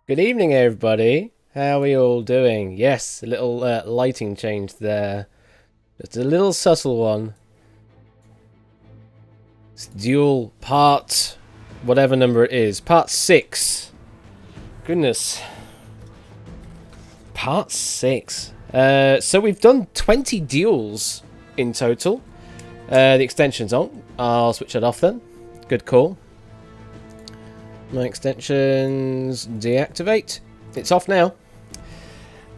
Good evening, everybody. How are we all doing? Yes, a little lighting change there. Just a little subtle one. It's dual part, whatever number it is. Part 6. Goodness. Part 6. So we've done 20 duels in total. The extension's on. I'll switch it off then. Good call. My extensions deactivate. it's off now.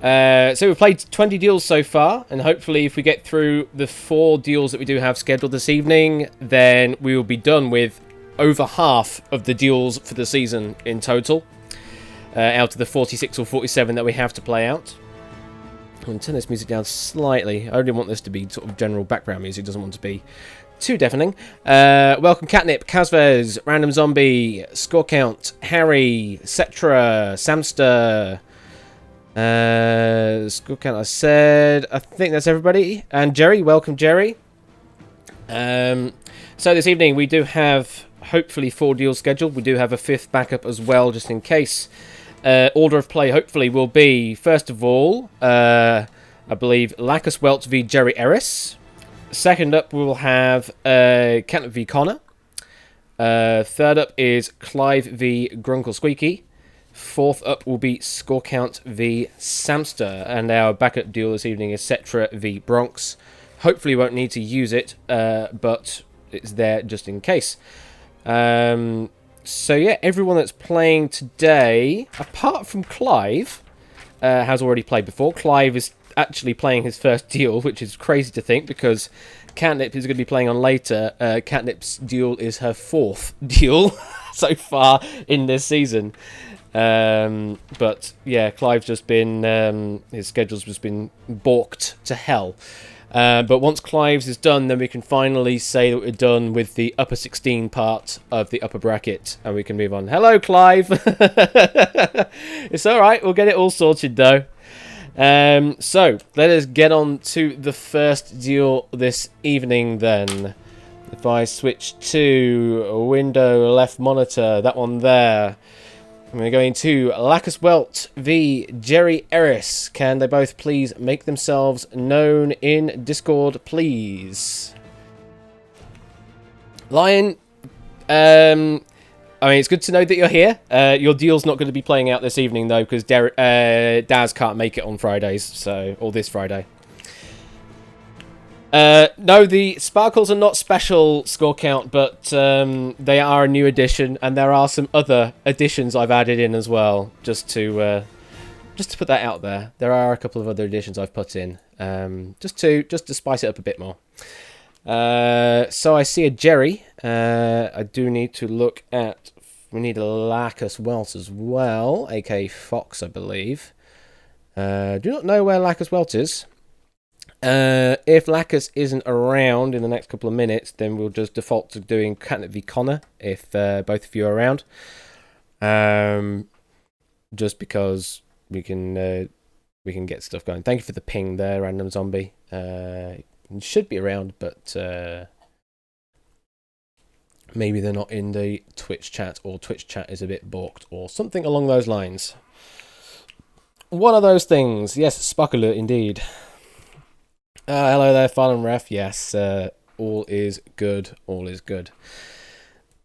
So we've played 20 deals so far, and hopefully if we get through the 4 deals that we do have scheduled this evening, then we will be done with over half of the deals for the season in total, out of the 46 or 47 that we have to play out. I'm going to turn this music down slightly. I only want this to be sort of general background music, it doesn't want to be too deafening. Welcome Catnip, Kazvez, Random Zombie, Score Count, Harry, Cetra, Samster, Score Count I said. I think that's everybody. And Jerry, welcome Jerry. So this evening we do have hopefully 4 deals scheduled. We do have a 5th backup as well, just in case. Order of play hopefully will be, first of all, I believe Lacus Welch v Jerry Eris. Second up, we will have Catnip v Connor. Third up is Clive v Grunkle Squeaky. Fourth up will be Score Count v Samster. And our backup deal this evening is Cetra v Bronx. Hopefully won't need to use it, but it's there just in case. So yeah, everyone that's playing today, apart from Clive, has already played before. Clive is actually playing his first deal, which is crazy to think because Catnip is going to be playing on later. Catnip's deal is her 4th deal so far in this season. But yeah, Clive's just been, his schedule's just been balked to hell. But once Clive's is done, then we can finally say that we're done with the upper 16 part of the upper bracket, and we can move on. Hello, Clive! It's alright, we'll get it all sorted though. So, let us get on to the first deal this evening then. If I switch to window left monitor, that one there. We're going to Lacus Welch v Jerry Eris. Can they both please make themselves known in Discord, please? Lion, I mean, it's good to know that you're here. Your deal's not going to be playing out this evening, though, because Daz can't make it on Fridays, so, or this Friday. No, the sparkles are not special Score Count, but they are a new addition, and there are some other additions I've added in as well, just to put that out there. There are a couple of other additions I've put in, just to spice it up a bit more. So I see a Jerry. I do need to look at. We need a Lacus Welch as well, aka Fox, I believe. Do not know where Lacus Welch is. If Lacus isn't around in the next couple of minutes, then we'll just default to doing Catnip v Connor if both of you are around. Just because we can get stuff going. Thank you for the ping there, Random Zombie. Should be around, but maybe they're not in the Twitch chat, or Twitch chat is a bit balked, or something along those lines. One of those things. Yes, Sparkler indeed. Hello there, Fallen Ref. Yes, all is good. All is good.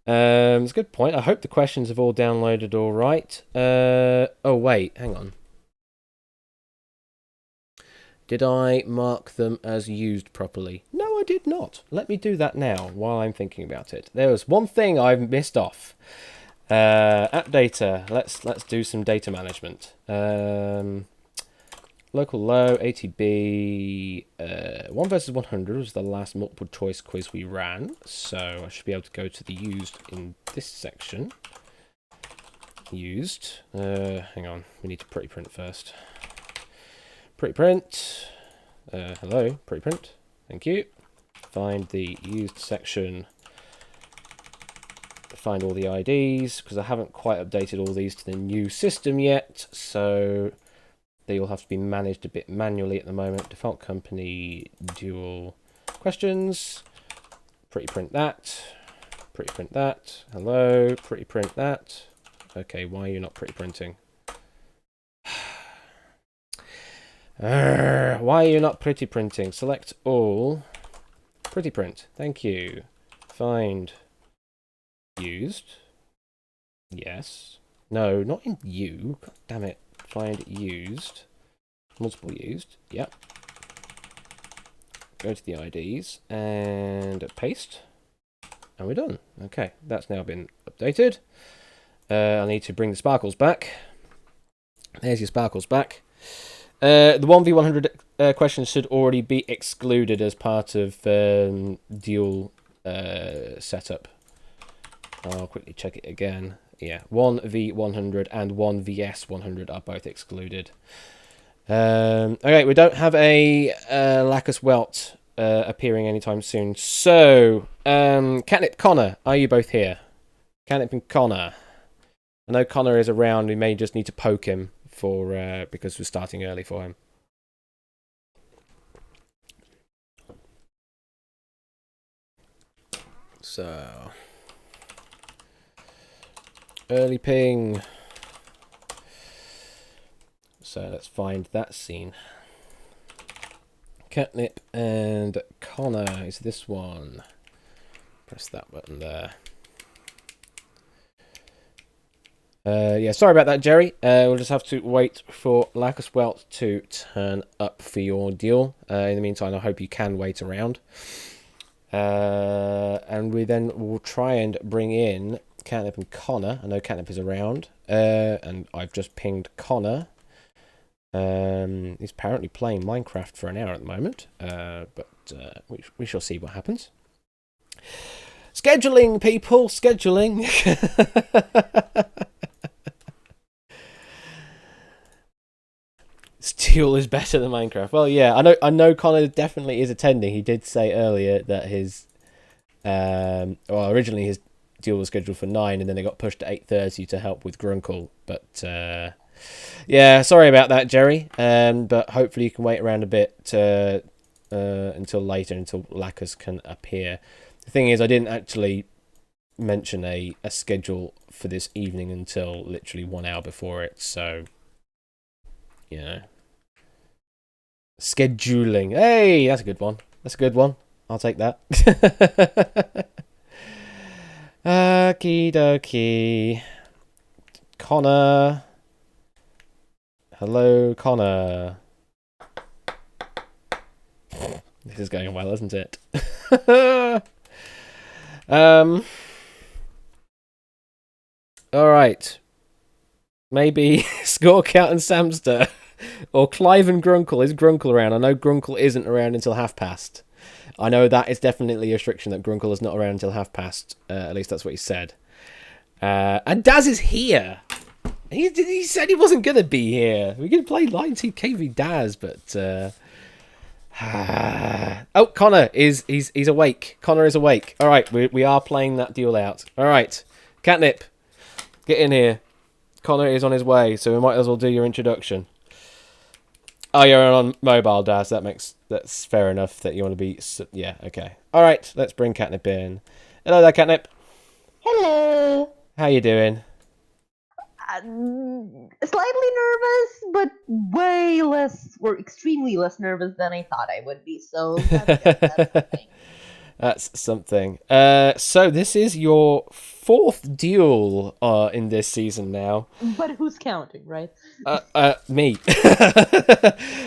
It's a good point. I hope the questions have all downloaded all right. Oh, wait. Hang on. Did I mark them as used properly? No, I did not. Let me do that now while I'm thinking about it. There was one thing I've missed off. App data. Let's do some data management. Local low, ATB, 1 versus 100 was the last multiple choice quiz we ran, so I should be able to go to the used in this section. Used. Hang on, we need to pretty print first. Pretty print. Hello, pretty print. Thank you. Find the used section. Find all the IDs, because I haven't quite updated all these to the new system yet, so they will have to be managed a bit manually at the moment. Default company, dual questions. Pretty print that. Pretty print that. Hello, pretty print that. Okay, why are you not pretty printing? Why are you not pretty printing? Select all. Pretty print. Thank you. Find used. Yes. No, not in you. God damn it. Find used. Multiple used. Yep. Go to the IDs and paste. And we're done. Okay, that's now been updated. I need to bring the sparkles back. There's your sparkles back. The 1v100 questions should already be excluded as part of duel setup. I'll quickly check it again. Yeah, 1v100 and 1vs100 are both excluded. Okay, we don't have a Lacus Welt appearing anytime soon. So, Catnip, Connor, are you both here? Catnip and Connor. I know Connor is around. We may just need to poke him for because we're starting early for him. So, early ping. So let's find that scene. Catnip and Connor is this one. Press that button there. Yeah, sorry about that, Jerry. We'll just have to wait for Lacus Welt to turn up for your deal. In the meantime, I hope you can wait around. And we then will try and bring in Catnip and Connor. I know Catnip is around. And I've just pinged Connor. He's apparently playing Minecraft for an hour at the moment. But we shall see what happens. Scheduling, people! Scheduling! Steel is better than Minecraft. Well, yeah, I know Connor definitely is attending. He did say earlier that his originally his deal was scheduled for 9 and then it got pushed to 8:30 to help with Grunkle. But yeah, sorry about that, Jerry. But hopefully you can wait around a bit until later, until Lacus can appear. The thing is, I didn't actually mention a schedule for this evening until literally 1 hour before it, so you know. Scheduling. Hey, that's a good one. That's a good one. I'll take that. Okie dokie. Connor. Hello, Connor. This is going well, isn't it? Alright. Maybe Score Count and Samster. Or Clive and Grunkle. Is Grunkle around? I know Grunkle isn't around until 1:30. I know that is definitely a restriction that Grunkle is not around until 1:30. At least that's what he said. And Daz is here. He said he wasn't going to be here. We could play Line Team KV Daz, but... oh, Connor he's awake. Connor is awake. All right, we are playing that deal out. All right, Catnip, get in here. Connor is on his way, so we might as well do your introduction. Oh, you're on mobile, Daz. That's fair enough that you want to be... Yeah, okay. All right, let's bring Catnip in. Hello there, Catnip. Hello. How you doing? Slightly nervous, but way less, or extremely less nervous than I thought I would be, so that's something. That's something. So this is your 4th duel in this season now. But who's counting, right? Me.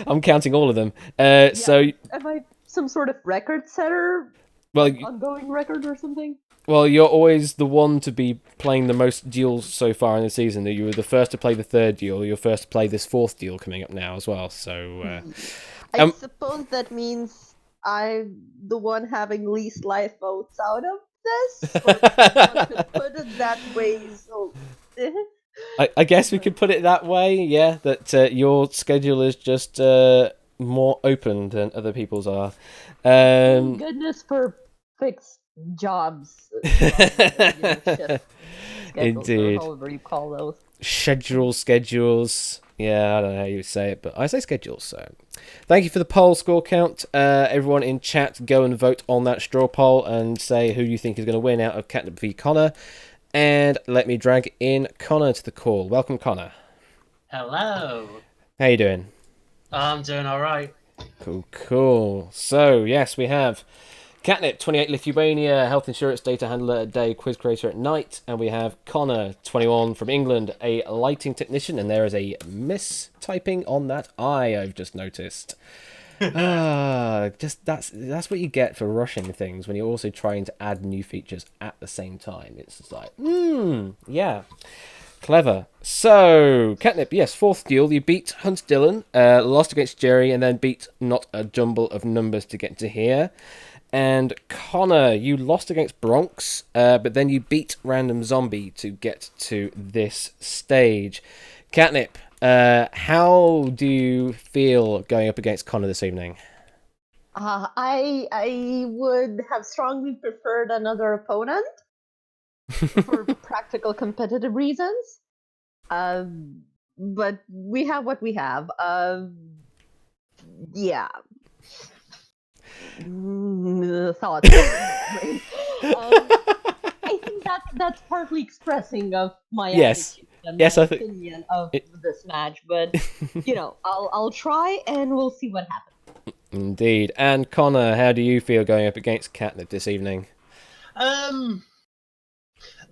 I'm counting all of them. So am I some sort of record setter? Well, ongoing record or something? Well, you're always the one to be playing the most duels so far in the season. You were the first to play the 3rd duel. You're first to play this 4th duel coming up now as well. So I suppose that means I'm the one having least life votes out of this? Or to put it that way, so... I guess we could put it that way, yeah, that your schedule is just more open than other people's are. Goodness for fixed jobs. Indeed. However you call those. Schedules. Yeah, I don't know how you say it, but I say schedules, so... Thank you for the poll score count. Everyone in chat, go and vote on that straw poll and say who you think is going to win out of Catnip v Connor. And let me drag in Connor to the call. Welcome, Connor. Hello. How you doing? I'm doing all right. Cool. So, yes, we have Catnip, 28, Lithuania, health insurance data handler at day, quiz creator at night. And we have Connor, 21, from England, a lighting technician. And there is a mistyping on that I, I've just noticed. Just that's what you get for rushing things when you're also trying to add new features at the same time. It's just like, yeah. Clever. So, Catnip, yes, fourth duel. You beat Hunt Dillon, lost against Jerry, and then beat Not a Jumble of Numbers to get to here. And Connor, you lost against Bronx, but then you beat Random Zombie to get to this stage. Catnip, how do you feel going up against Connor this evening? I would have strongly preferred another opponent for practical competitive reasons. But we have what we have. Yeah. Thoughts. I think that's partly expressing of my attitude and my opinion of this match. But I'll try and we'll see what happens. Indeed. And Connor, how do you feel going up against Catnip this evening?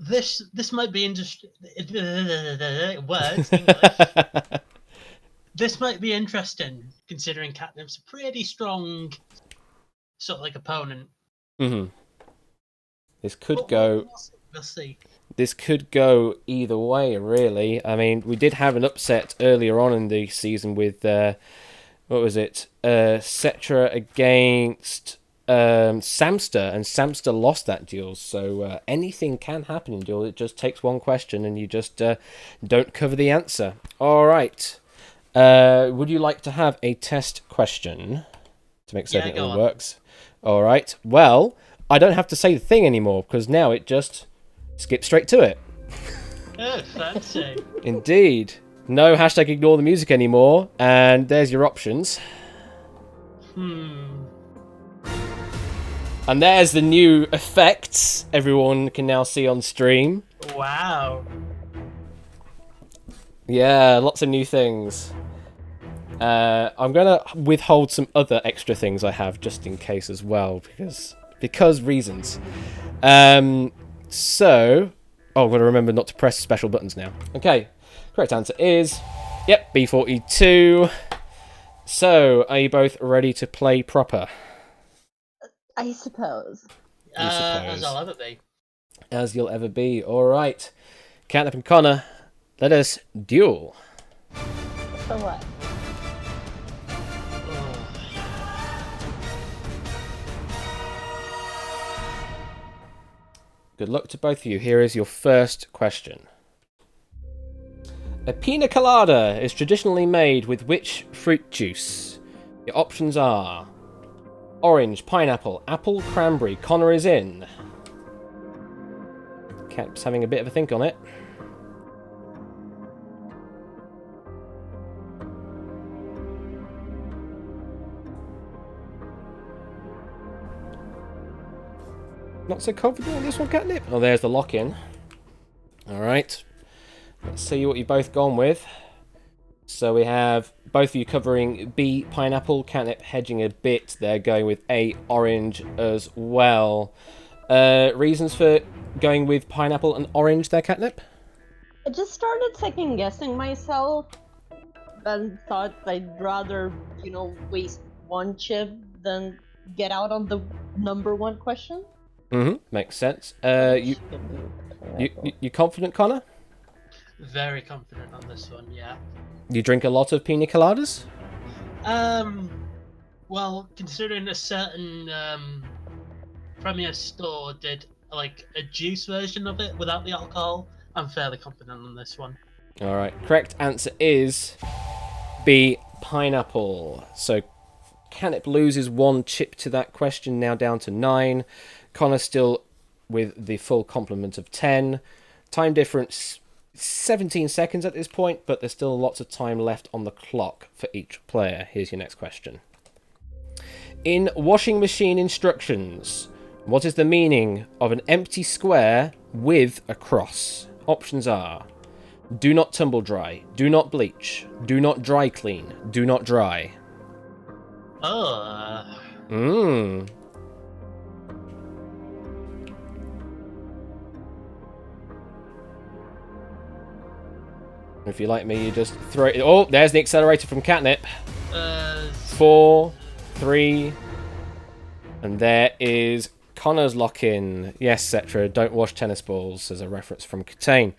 This might be interesting. Words English. This might be interesting considering Catnip's a pretty strong sort of like opponent. This could go. We'll see. This could go either way, really. I mean, we did have an upset earlier on in the season with what was it? Cetra against Samster, and Samster lost that duel. So anything can happen in duel. It just takes one question, and you just don't cover the answer. All right. Would you like to have a test question to make certain it all works? All right. Well, I don't have to say the thing anymore because now it just skips straight to it. Oh, fancy. Indeed. No hashtag ignore the music anymore, and there's your options. And there's the new effects everyone can now see on stream. Wow. Yeah, lots of new things. I'm going to withhold some other extra things I have just in case as well, because reasons. So, I've got to remember not to press special buttons now. Okay, correct answer is, yep, B42. So, are you both ready to play proper? I suppose. As I'll ever be. As you'll ever be. All right. Catnip and Connor, let us duel. For what? Good luck to both of you. Here is your first question. A pina colada is traditionally made with which fruit juice? Your options are orange, pineapple, apple, cranberry. Connor is in. Cat's having a bit of a think on it. Not so confident on this one, Catnip. Oh, there's the lock-in. Alright. Let's see what you've both gone with. So we have both of you covering B, pineapple. Catnip hedging a bit. They're going with A, orange as well. Reasons for going with pineapple and orange there, Catnip? I just started second-guessing myself and thought I'd rather, waste one chip than get out on the number one question. Makes sense. You confident, Connor? Very confident on this one, yeah. You drink a lot of pina coladas? Well, considering a certain Premier store did like a juice version of it without the alcohol, I'm fairly confident on this one. Alright, correct answer is B, pineapple. So Catnip loses one chip to that question, now down to 9. Connor still with the full complement of 10. Time difference 17 seconds at this point, but there's still lots of time left on the clock for each player. Here's your next question. In washing machine instructions, what is the meaning of an empty square with a cross? Options are do not tumble dry, do not bleach, do not dry clean, do not dry. If you like me, you just throw it. Oh, there's the accelerator from Catnip. 4, 3, and there is Connor's lock-in. Yes, Cetra, don't wash tennis balls, as a reference from Catane.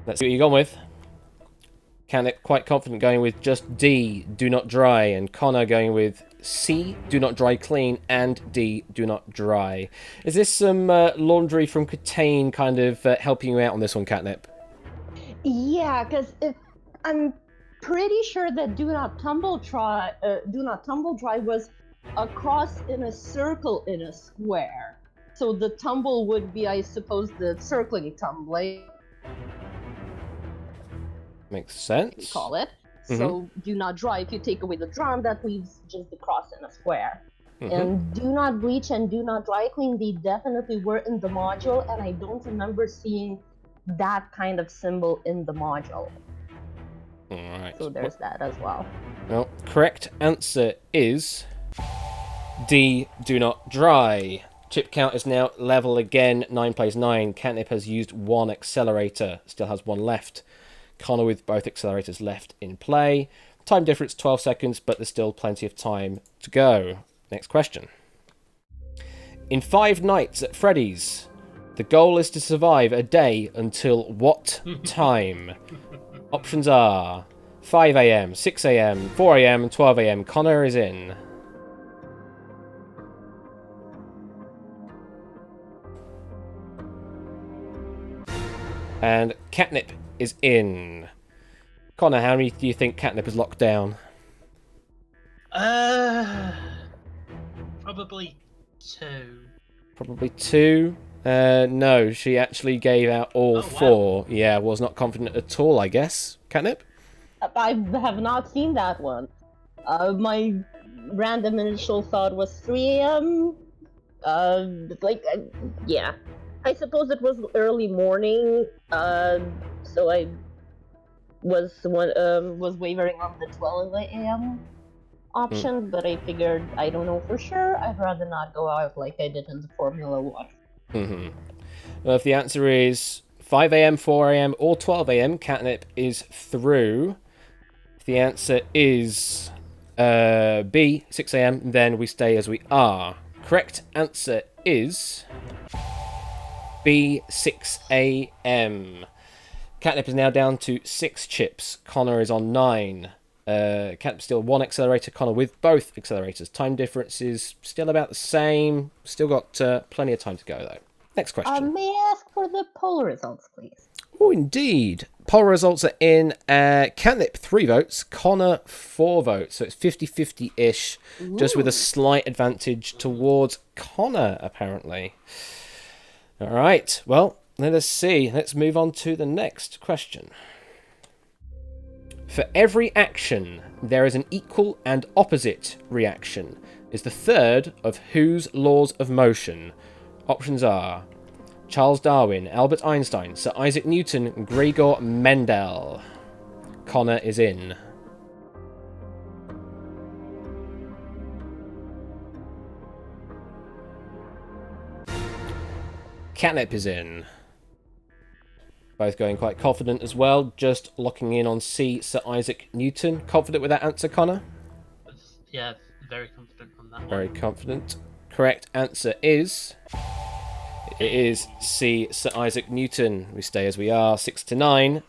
Let's see what you've gone with. Catnip quite confident going with just D, do not dry, and Connor going with C, do not dry clean, and D, do not dry. Is this some laundry from Catane kind of helping you out on this one, Catnip? Yeah, because I'm pretty sure that do not tumble dry was a cross in a circle in a square. So the tumble would be, I suppose, the circling tumbling. Makes sense. We call it. So do not dry. If you take away the drum, that leaves just the cross in a square. And do not bleach and do not dry clean, they definitely were in the module, and I don't remember seeing that kind of symbol in the module. Alright. So there's that as well. Well, correct answer is D, do not dry. Chip count is now level again, 9 plays 9. Catnip has used 1 accelerator, still has 1 left. Connor with both accelerators left in play. Time difference 12 seconds, but there's still plenty of time to go. Next question. In 5 Nights at Freddy's, the goal is to survive a day until what time? Options are 5 a.m., 6 a.m., 4 a.m. and 12 a.m. Connor is in. And Catnip is in. Connor, how many do you think Catnip is locked down? Probably 2. Probably 2. No, she actually gave out all 4. Wow. Yeah, was not confident at all, I guess. Catnip? I have not seen that one. My random initial thought was 3 a.m. Yeah. I suppose it was early morning, so I was wavering on the 12 a.m. option, but I figured I don't know for sure. I'd rather not go out like I did in the Formula 1. Well, if the answer is 5 a.m., 4 a.m. or 12 a.m., Catnip is through. If the answer is B, 6 a.m., then we stay as we are. Correct answer is B, 6 a.m. Catnip is now down to 6 chips. Connor is on 9. Catnip still 1 accelerator. Connor with both accelerators. Time difference is still about the same. Still got plenty of time to go, though. Next question. May I ask for the poll results, please? Oh, indeed. Poll results are in. Catnip 3 votes. Connor 4 votes. So it's 50-50-ish. Just with a slight advantage towards Connor, apparently. All right. Well, let us see. Let's move on to the next question. For every action, there is an equal and opposite reaction. Is the third of whose laws of motion? Options are Charles Darwin, Albert Einstein, Sir Isaac Newton, Gregor Mendel. Connor is in. Catnip is in. Both going quite confident as well. Just locking in on C, Sir Isaac Newton. Confident with that answer, Connor? Yeah, very confident on that one. Very confident. Correct answer is... It is C, Sir Isaac Newton. We stay as we are, 6-9.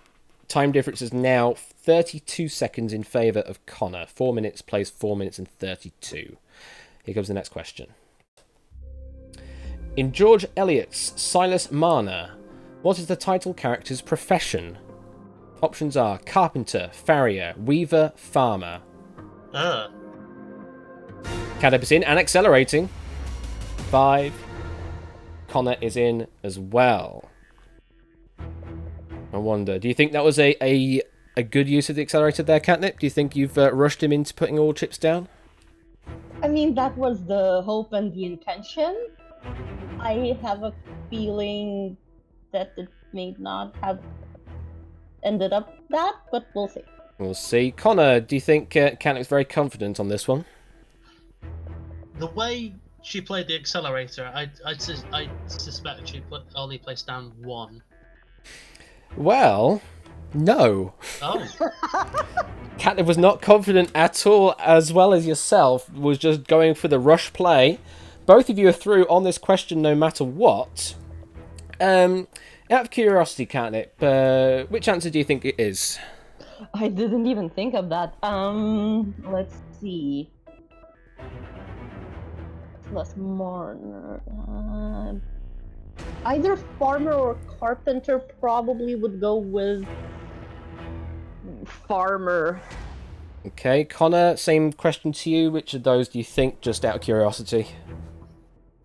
Time difference is now 32 seconds in favour of Connor. 4 minutes plays 4 minutes and 32. Here comes the next question. In George Eliot's Silas Marner, what is the title character's profession? Options are carpenter, farrier, weaver, farmer. Catnip is in and accelerating. 5. Connor is in as well. I wonder, do you think that was a good use of the accelerator there, Catnip? Do you think you've rushed him into putting all chips down? I mean, that was the hope and the intention. I have a feeling that it may not have ended up that, but we'll see. We'll see. Connor, do you think Catnip's very confident on this one? The way she played the accelerator, I suspect she only placed down 1. Well, no. Oh. Catnip was not confident at all, as well as yourself, was just going for the rush play. Both of you are through on this question no matter what. Elliot, Out of curiosity, Catnip, which answer do you think it is? I didn't even think of that. Let's see. Plus Marner. Either farmer or carpenter probably would go with farmer. Okay, Connor, same question to you. Which of those do you think, just out of curiosity?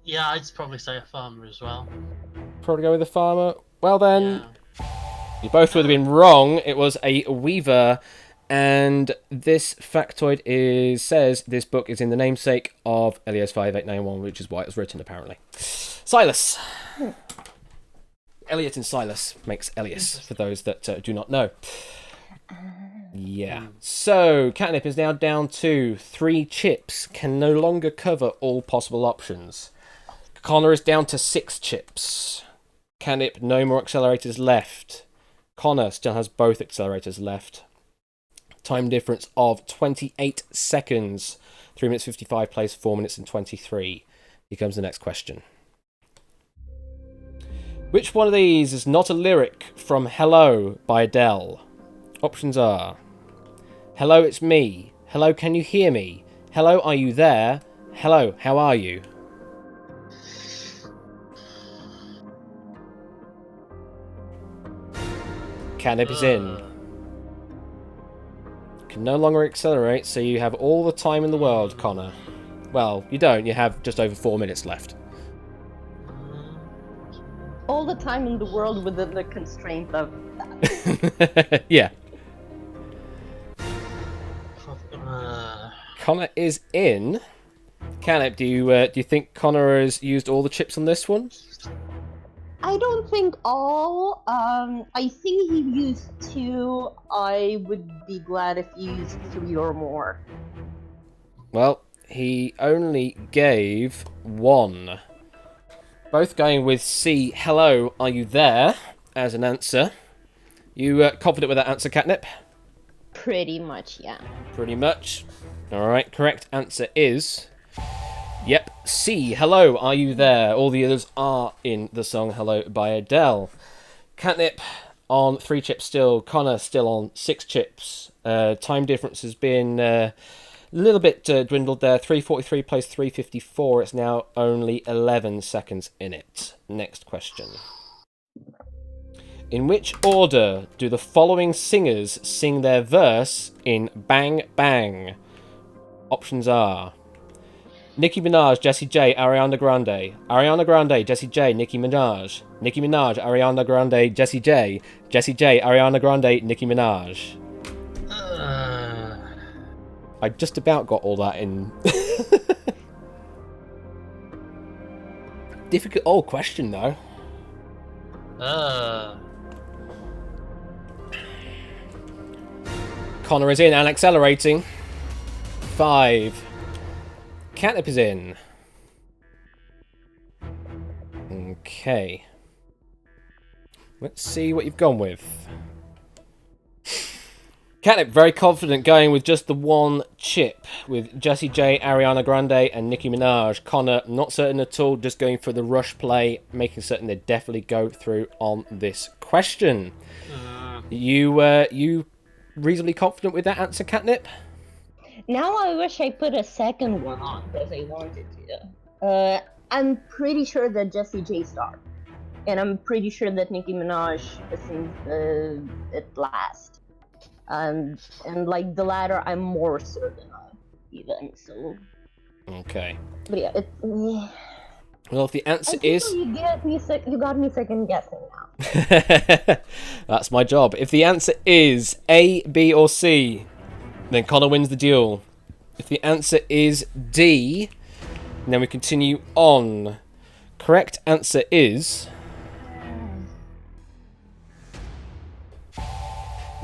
Yeah, I'd probably say a farmer as well. Probably go with the farmer. Well then, Yeah. you both would have been wrong. It was a weaver, and this factoid says this book is in the namesake of Elias 5891, which is why it was written, apparently. Silas. Elliot and Silas makes Elias, for those that do not know. Yeah. So, Catnip is now down to 3 chips. Can no longer cover all possible options. Connor is down to 6 chips. Catnip, no more accelerators left. Connor still has both accelerators left. Time difference of 28 seconds. 3 minutes 55 plays 4 minutes and 23. Here comes the next question. Which one of these is not a lyric from Hello by Adele? Options are: Hello, it's me. Hello, can you hear me? Hello, are you there? Hello, how are you? Catnip is in. Can no longer accelerate, so you have all the time in the world, Connor. Well, you don't. You have just over 4 minutes left. All the time in the world within the constraint of that. Yeah. Connor is in. Catnip, do you think Connor has used all the chips on this one? I don't think all. I think he used 2. I would be glad if he used 3 or more. Well, he only gave 1. Both going with C, hello, are you there, as an answer. You confident with that answer, Catnip? Pretty much, yeah. Pretty much. Alright, correct answer is... Yep, C, hello, are you there? All the others are in the song Hello by Adele. Catnip on 3 chips still. Connor still on 6 chips. Time difference has been a little bit dwindled there. 3:43 plays 3:54. It's now only 11 seconds in it. Next question. In which order do the following singers sing their verse in Bang Bang? Options are: Nicki Minaj, Jessie J, Ariana Grande. Ariana Grande, Jessie J, Nicki Minaj. Nicki Minaj, Ariana Grande, Jessie J. Jessie J, Ariana Grande, Nicki Minaj. I just about got all that in. Difficult old question, though. Connor is in and accelerating. 5. Catnip is in. Okay. Let's see what you've gone with. Catnip, very confident going with just the 1 chip with Jessie J, Ariana Grande and Nicki Minaj. Connor, not certain at all, just going for the rush play, making certain they definitely go through on this question. You reasonably confident with that answer, Catnip? Now I wish I put a second one on because I wanted to. I'm pretty sure that Jessie J starred, and I'm pretty sure that Nicki Minaj sings it last. And like the latter, I'm more certain of even. So. Okay. But yeah, Well, if the answer I think is... you got me second guessing now. That's my job. If the answer is A, B, or C, then Connor wins the duel. If the answer is D, then we continue on. Correct answer is...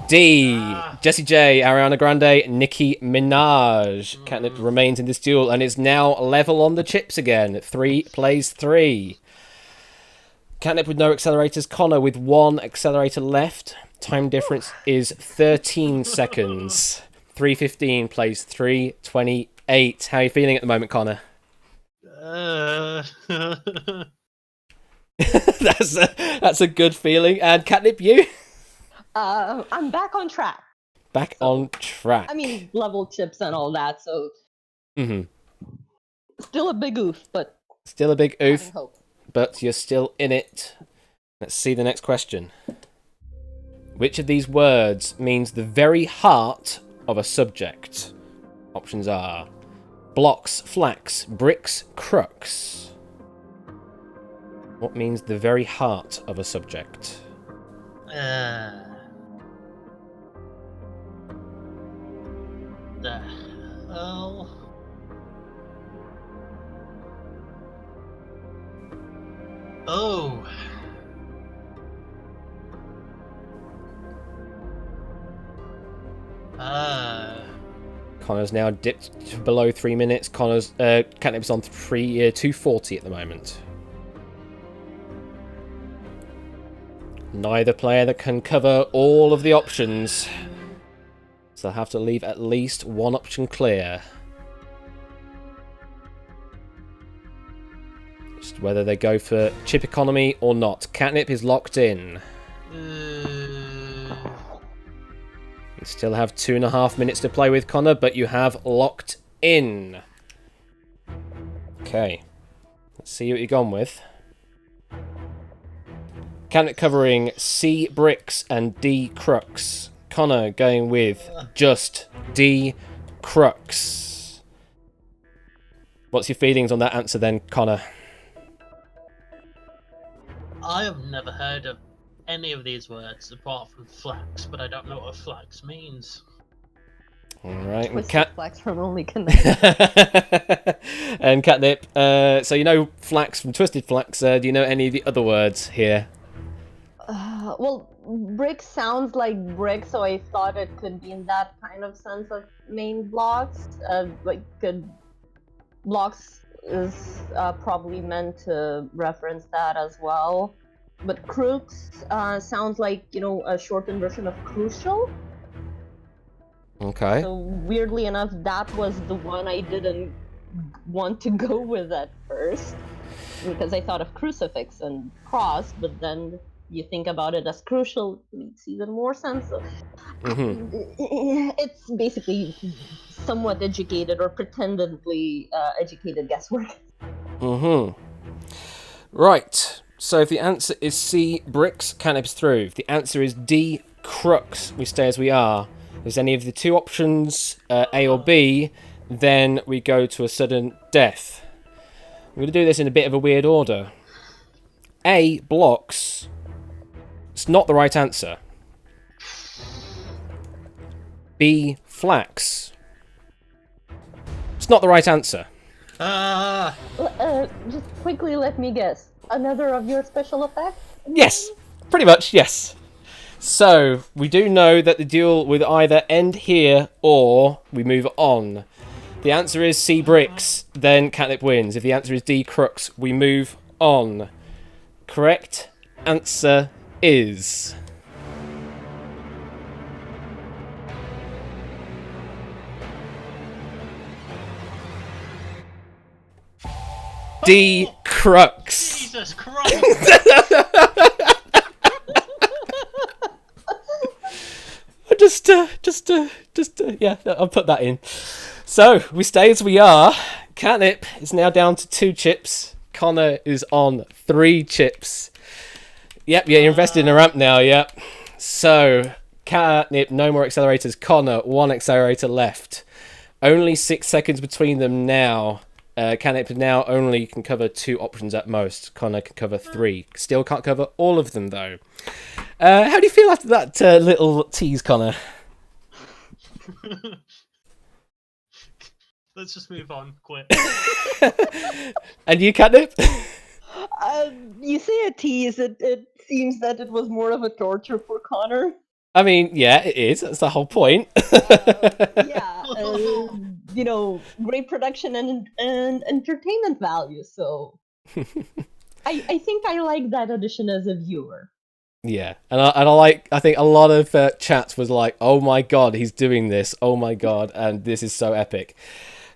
D. Jessie J, Ariana Grande, Nicki Minaj. Catnip remains in this duel and is now level on the chips again. 3 plays 3. Catnip with no accelerators. Connor with 1 accelerator left. Time difference is 13 seconds. 3:15 plays 3:28. How are you feeling at the moment, Connor? That's a good feeling. And Catnip, you? I'm back on track. Back on track. I mean, level chips and all that, so Mm-hmm. still a big oof, but Still a big oof, having hope. but you're still in it. Let's see the next question. Which of these words means the very heart of a subject? Options are blocks, flax, bricks, crux. What means the very heart of a subject? The hell? Oh. Connor's now dipped to below 3 minutes. Connor's Catnip's on 240 at the moment. Neither player that can cover all of the options, so they'll have to leave at least one option clear. Just whether they go for chip economy or not. Catnip is locked in. You still have 2.5 minutes to play with, Connor, but you have locked in. Okay. Let's see what you've gone with. Catnip covering C, bricks, and D, crux. Connor going with just D, crux. What's your feelings on that answer then, Connor? I have never heard of any of these words apart from flax, but I don't know what flax means. Alright, Twisted flax from Only Connect. and Catnip, so you know flax from Twisted Flax. Do you know any of the other words here? Well, brick sounds like brick, so I thought it could be in that kind of sense of main blocks. Blocks is probably meant to reference that as well. But crux sounds like, a shortened version of crucial. Okay. So weirdly enough, that was the one I didn't want to go with at first, because I thought of crucifix and cross, but then you think about it as crucial, it makes even more sense. So, it's basically somewhat educated or pretendedly educated guesswork. Right. So if the answer is C, bricks, Catnip's through. If the answer is D, crux, we stay as we are. If there's any of the two options, A or B, then we go to a sudden death. I'm going to do this in a bit of a weird order. A, blocks. It's not the right answer. B, flax. It's not the right answer. Just quickly let me guess. Another of your special effects? Yes, pretty much, yes. So, we do know that the duel will either end here or we move on. The answer is C, bricks, then Catnip wins. If the answer is D, crux, we move on. Correct answer is... D, crux. Jesus Christ! Yeah, I'll put that in. So, we stay as we are. Catnip is now down to 2 chips. Connor is on 3 chips. Yep, yeah, you're invested in a ramp now, yep. So, Catnip, no more accelerators. Connor, 1 accelerator left. Only 6 seconds between them now. Catnip now only can cover 2 options at most. Connor can cover 3. Still can't cover all of them, though. How do you feel after that little tease, Connor? Let's just move on, quick. And you, Catnip? You say a tease, it seems that it was more of a torture for Connor. I mean, yeah, it is. That's the whole point. Great production and entertainment value. So, I think I like that addition as a viewer. Yeah, and I think a lot of chats was like, "Oh my god, he's doing this! Oh my god!" and this is so epic.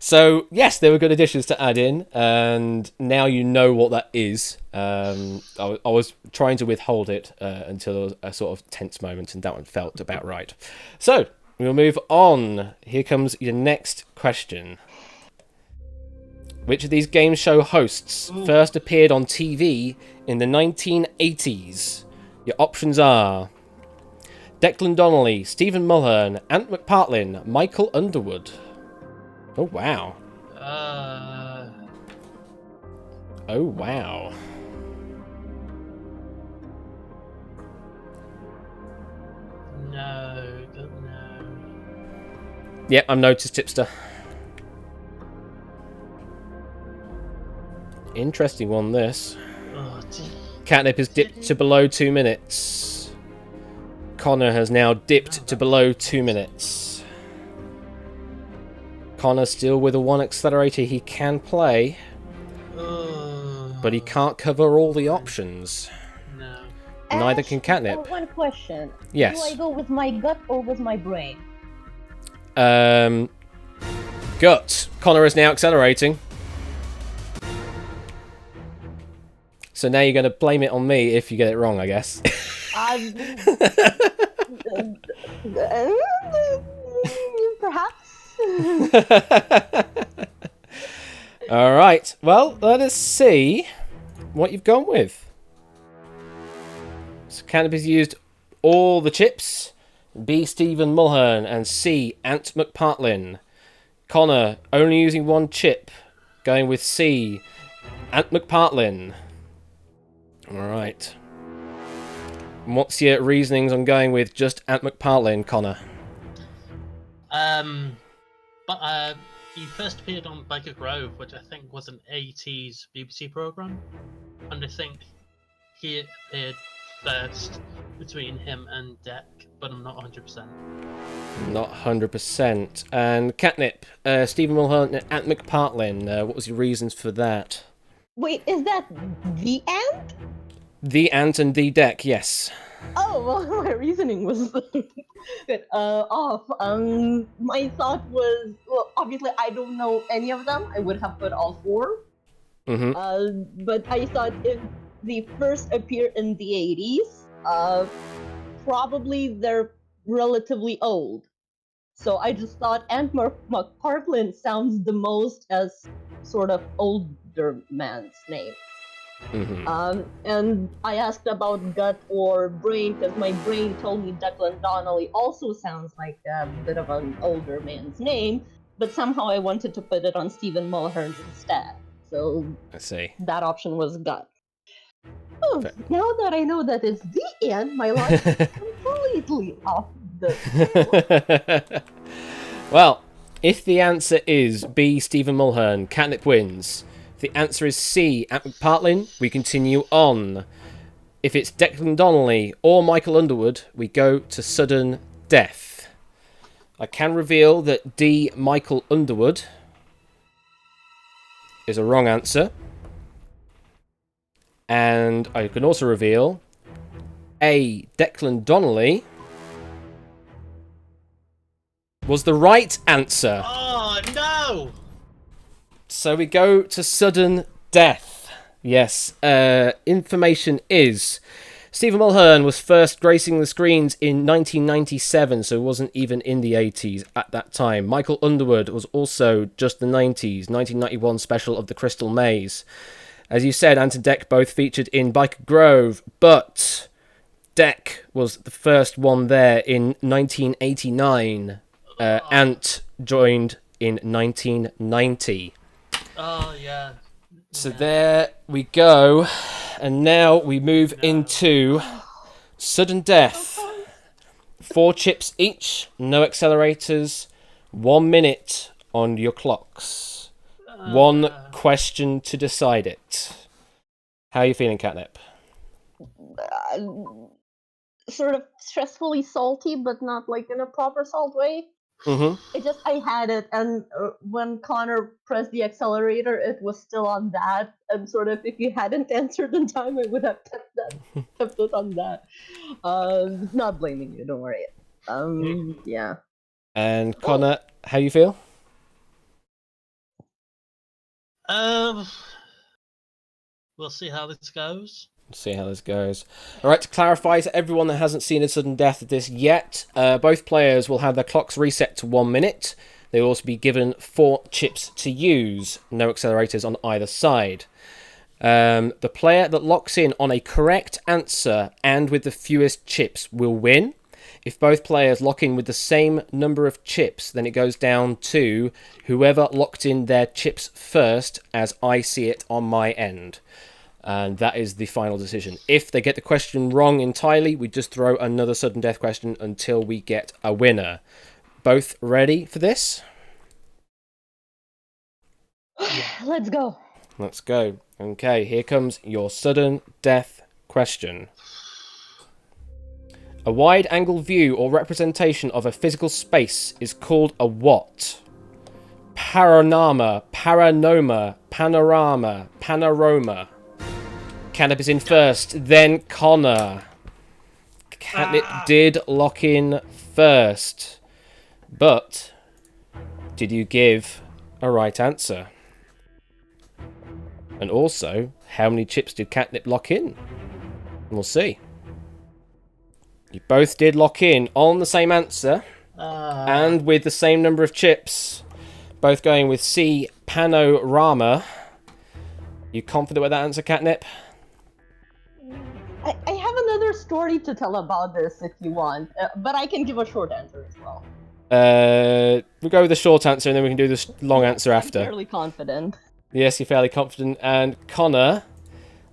So, yes, there were good additions to add in, and now you know what that is. I was trying to withhold it until there was a sort of tense moment, and that one felt about right. So, we'll move on. Here comes your next question. Which of these game show hosts first appeared on TV in the 1980s? Your options are Declan Donnelly, Stephen Mulhern, Ant McPartlin, Michael Underwood. Oh, wow. Oh, wow. No, don't know. Yep, I'm noticed, tipster. Interesting one, this. Oh, Catnip has dipped to below 2 minutes. Connor has now dipped to below 2 minutes. Connor still with a 1 accelerator he can play, but he can't cover all the options. No. Neither can Catnip. One question. Yes. Do I go with my gut or with my brain? Gut. Connor is now accelerating. So now you're going to blame it on me if you get it wrong, I guess. Perhaps. All right. Well, let us see what you've gone with. So Cannabis used all the chips. B. Stephen Mulhern and C. Ant McPartlin. Connor only using 1 chip, going with C. Ant McPartlin. All right. And what's your reasonings on going with just Ant McPartlin, Connor? But he first appeared on Biker Grove, which I think was an 80s BBC program, and I think he appeared first between him and Deck, but I'm not 100%. Not 100%. And Catnip, Stephen Mulhern and Ant McPartlin. What was your reasons for that? Wait, is that the ant? The Ant and the Deck, yes. Oh, well, my reasoning was bit off. My thought was, well, obviously I don't know any of them. I would have put all 4. Mm-hmm. But I thought if they first appear in the 80s, probably they're relatively old. So I just thought Ant McPartlin sounds the most as sort of older man's name. Mm-hmm. And I asked about gut or brain because my brain told me Declan Donnelly also sounds like a bit of an older man's name, but somehow I wanted to put it on Stephen Mulhern instead. So I see. that option was gut. Oh, now that I know that it's the end, my life is completely off the. Well, if the answer is B. Stephen Mulhern, Catnip wins. If the answer is C. Ant McPartlin, we continue on. If it's Declan Donnelly or Michael Underwood, we go to sudden death. I can reveal that D. Michael Underwood is a wrong answer. And I can also reveal A. Declan Donnelly was the right answer. Oh, no! So we go to sudden death. Yes. Information is Stephen Mulhern was first gracing the screens in 1997, so wasn't even in the 80s at that time. Michael Underwood was also just the 90s, 1991 special of The Crystal Maze. As you said, Ant and Deck both featured in Biker Grove, but Deck was the first one there in 1989. Ant joined in 1990. Oh, yeah. So there we go. And now we move into sudden death. 4 chips each, no accelerators, 1 minute on your clocks. 1 question to decide it. How are you feeling, Catnip? Sort of stressfully salty, but not like in a proper salt way. Mm-hmm. I had it, and when Connor pressed the accelerator, it was still on that. And sort of, if you hadn't answered in time, I would have kept it on that. Not blaming you, don't worry. Yeah. And Connor, how you feel? Um, we'll see how this goes. See how this goes. All right, to clarify to everyone that hasn't seen a sudden death of this yet, both players will have their clocks reset to 1 minute. They will also be given 4 chips to use. No accelerators on either side. The player that locks in on a correct answer and with the fewest chips will win. If both players lock in with the same number of chips, then it goes down to whoever locked in their chips first, as I see it on my end. And that is the final decision. If they get the question wrong entirely, we just throw another sudden death question until we get a winner. Both ready for this? Let's go. Let's go. Okay, here comes your sudden death question. A wide-angle view or representation of a physical space is called a what? Panorama, panorama, panorama. Catnip is in first, then Connor. Catnip did lock in first. But did you give a right answer? And also, how many chips did Catnip lock in? We'll see. You both did lock in on the same answer and with the same number of chips. Both going with C, panorama. You confident with that answer, Catnip? I have another story to tell about this if you want, but I can give a short answer as well. We'll go with the short answer and then we can do the long answer after. I'm fairly confident. Yes, you're fairly confident. And Connor,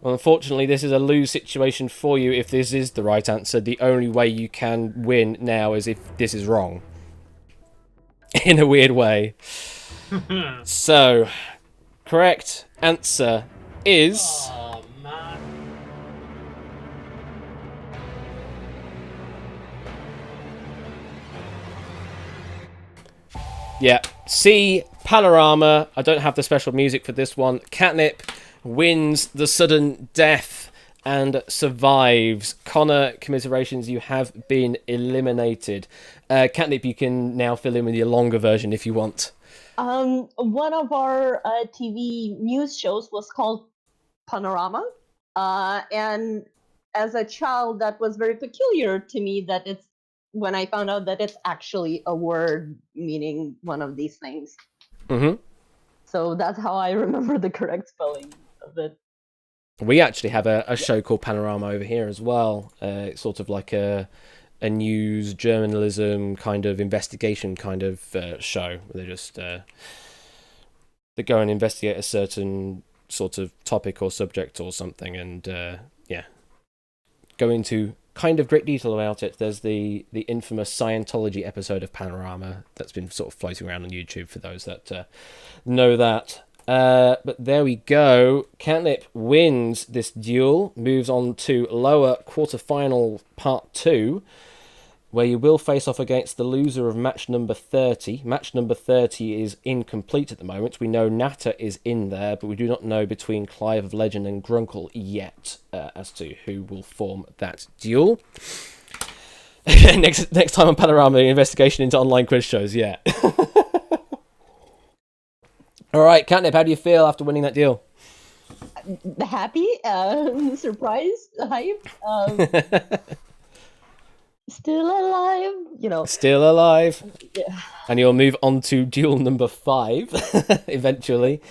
well, unfortunately, this is a lose situation for you if this is the right answer. The only way you can win now is if this is wrong. In a weird way. So, correct answer is... Oh, man. Yeah, C, panorama. I don't have the special music for this one. Catnip wins the sudden death and survives. Connor, commiserations, you have been eliminated. Catnip, you can now fill in with your longer version if you want. One of our TV news shows was called Panorama, and as a child, that was very peculiar to me. That it's when I found out that it's actually a word meaning one of these things. Mm-hmm. So that's how I remember the correct spelling of it. We actually have a show called Panorama over here as well. It's sort of like a news journalism kind of investigation kind of show. They just they go and investigate a certain sort of topic or subject or something, and go into kind of great detail about it. There's the infamous Scientology episode of Panorama that's been sort of floating around on YouTube for those that know that. But there we go. Catnip wins this duel, moves on to lower quarterfinal part 2, where you will face off against the loser of match number 30. Match number 30 is incomplete at the moment. We know Natter is in there, but we do not know between Clive of Legend and Grunkle yet as to who will form that duel. next time on Panorama, investigation into online quiz shows, yeah. All right, Catnip, how do you feel after winning that deal? Happy, surprised, hype, still alive, you know. Still alive. Yeah. And you'll move on to duel number 5 eventually.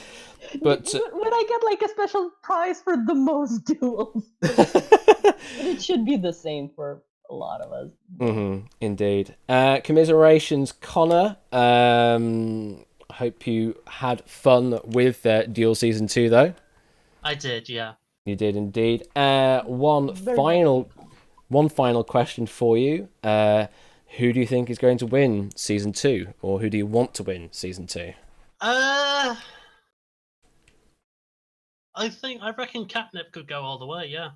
But would I get like a special prize for the most duels? But it should be the same for a lot of us. Mm-hmm, indeed. Commiserations, Connor. I hope you had fun with Duel Season 2, though. I did, yeah. You did indeed. One final question for you. Who do you think is going to win Season 2? Or who do you want to win Season 2? I reckon Catnip could go all the way, yeah.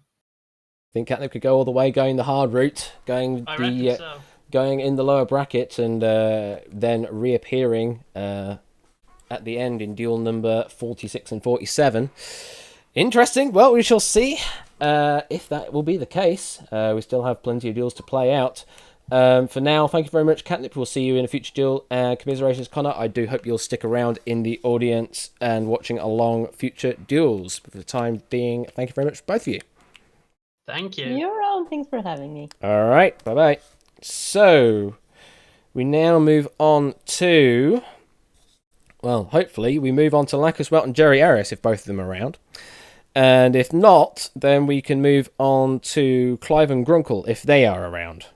Think Catnip could go all the way, going the hard route, going in the lower bracket, and then reappearing at the end in duel number 46 and 47. Interesting. Well, we shall see if that will be the case. We still have plenty of duels to play out. For now, thank you very much, Catnip. We'll see you in a future duel. Commiserations, Connor. I do hope you'll stick around in the audience and watching along future duels. But for the time being, thank you very much, both of you. Thank you. You're on. Thanks for having me. All right, bye-bye. So, we now move on to... Well, hopefully, we move on to Lacus Welt and Jerry Eris, if both of them are around. And if not, then we can move on to Clive and Grunkle, if they are around.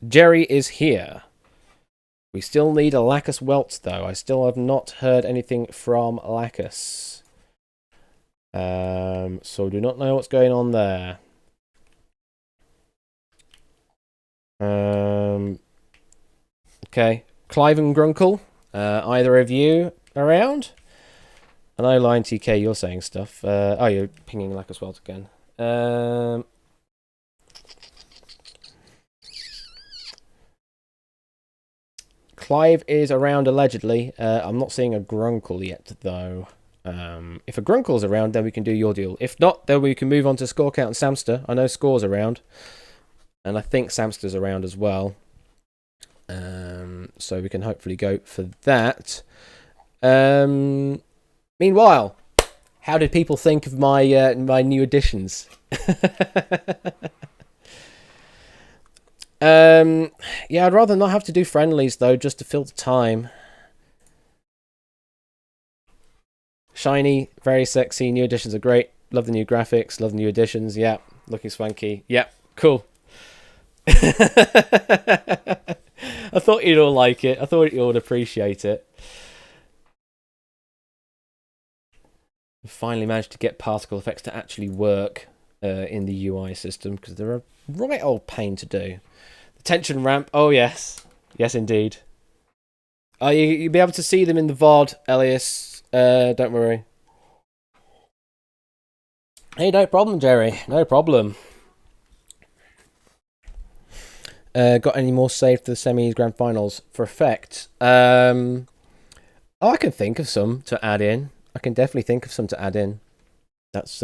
Jerry is here. We still need a Lacus Welt, though. I still have not heard anything from Lacus. So do not know what's going on there. Okay. Clive and Grunkle, either of you around? I know, Lion TK, you're saying stuff. Oh, you're pinging Lacus Welt again. Clive is around allegedly. I'm not seeing a Grunkle yet, though. If a Grunkle's around, then we can do your deal. If not, then we can move on to Score Count and Samster. I know Score's around. And I think Samster's around as well. So we can hopefully go for that. Meanwhile, how did people think of my my new additions? Yeah, I'd rather not have to do friendlies, though, just to fill the time. Shiny, very sexy, new additions are great. Love the new graphics, love the new additions, yeah. Looking swanky, yeah, cool. I thought you'd all like it. I thought you all would appreciate it. We finally managed to get particle effects to actually work in the UI system, because they're a right old pain to do. The tension ramp, oh yes. Yes, indeed. You'll be able to see them in the VOD, Elias. Don't worry. Hey, no problem, Jerry. No problem. Got any more saved for the semis, grand finals for effect? I can think of some to add in. I can definitely think of some to add in. That's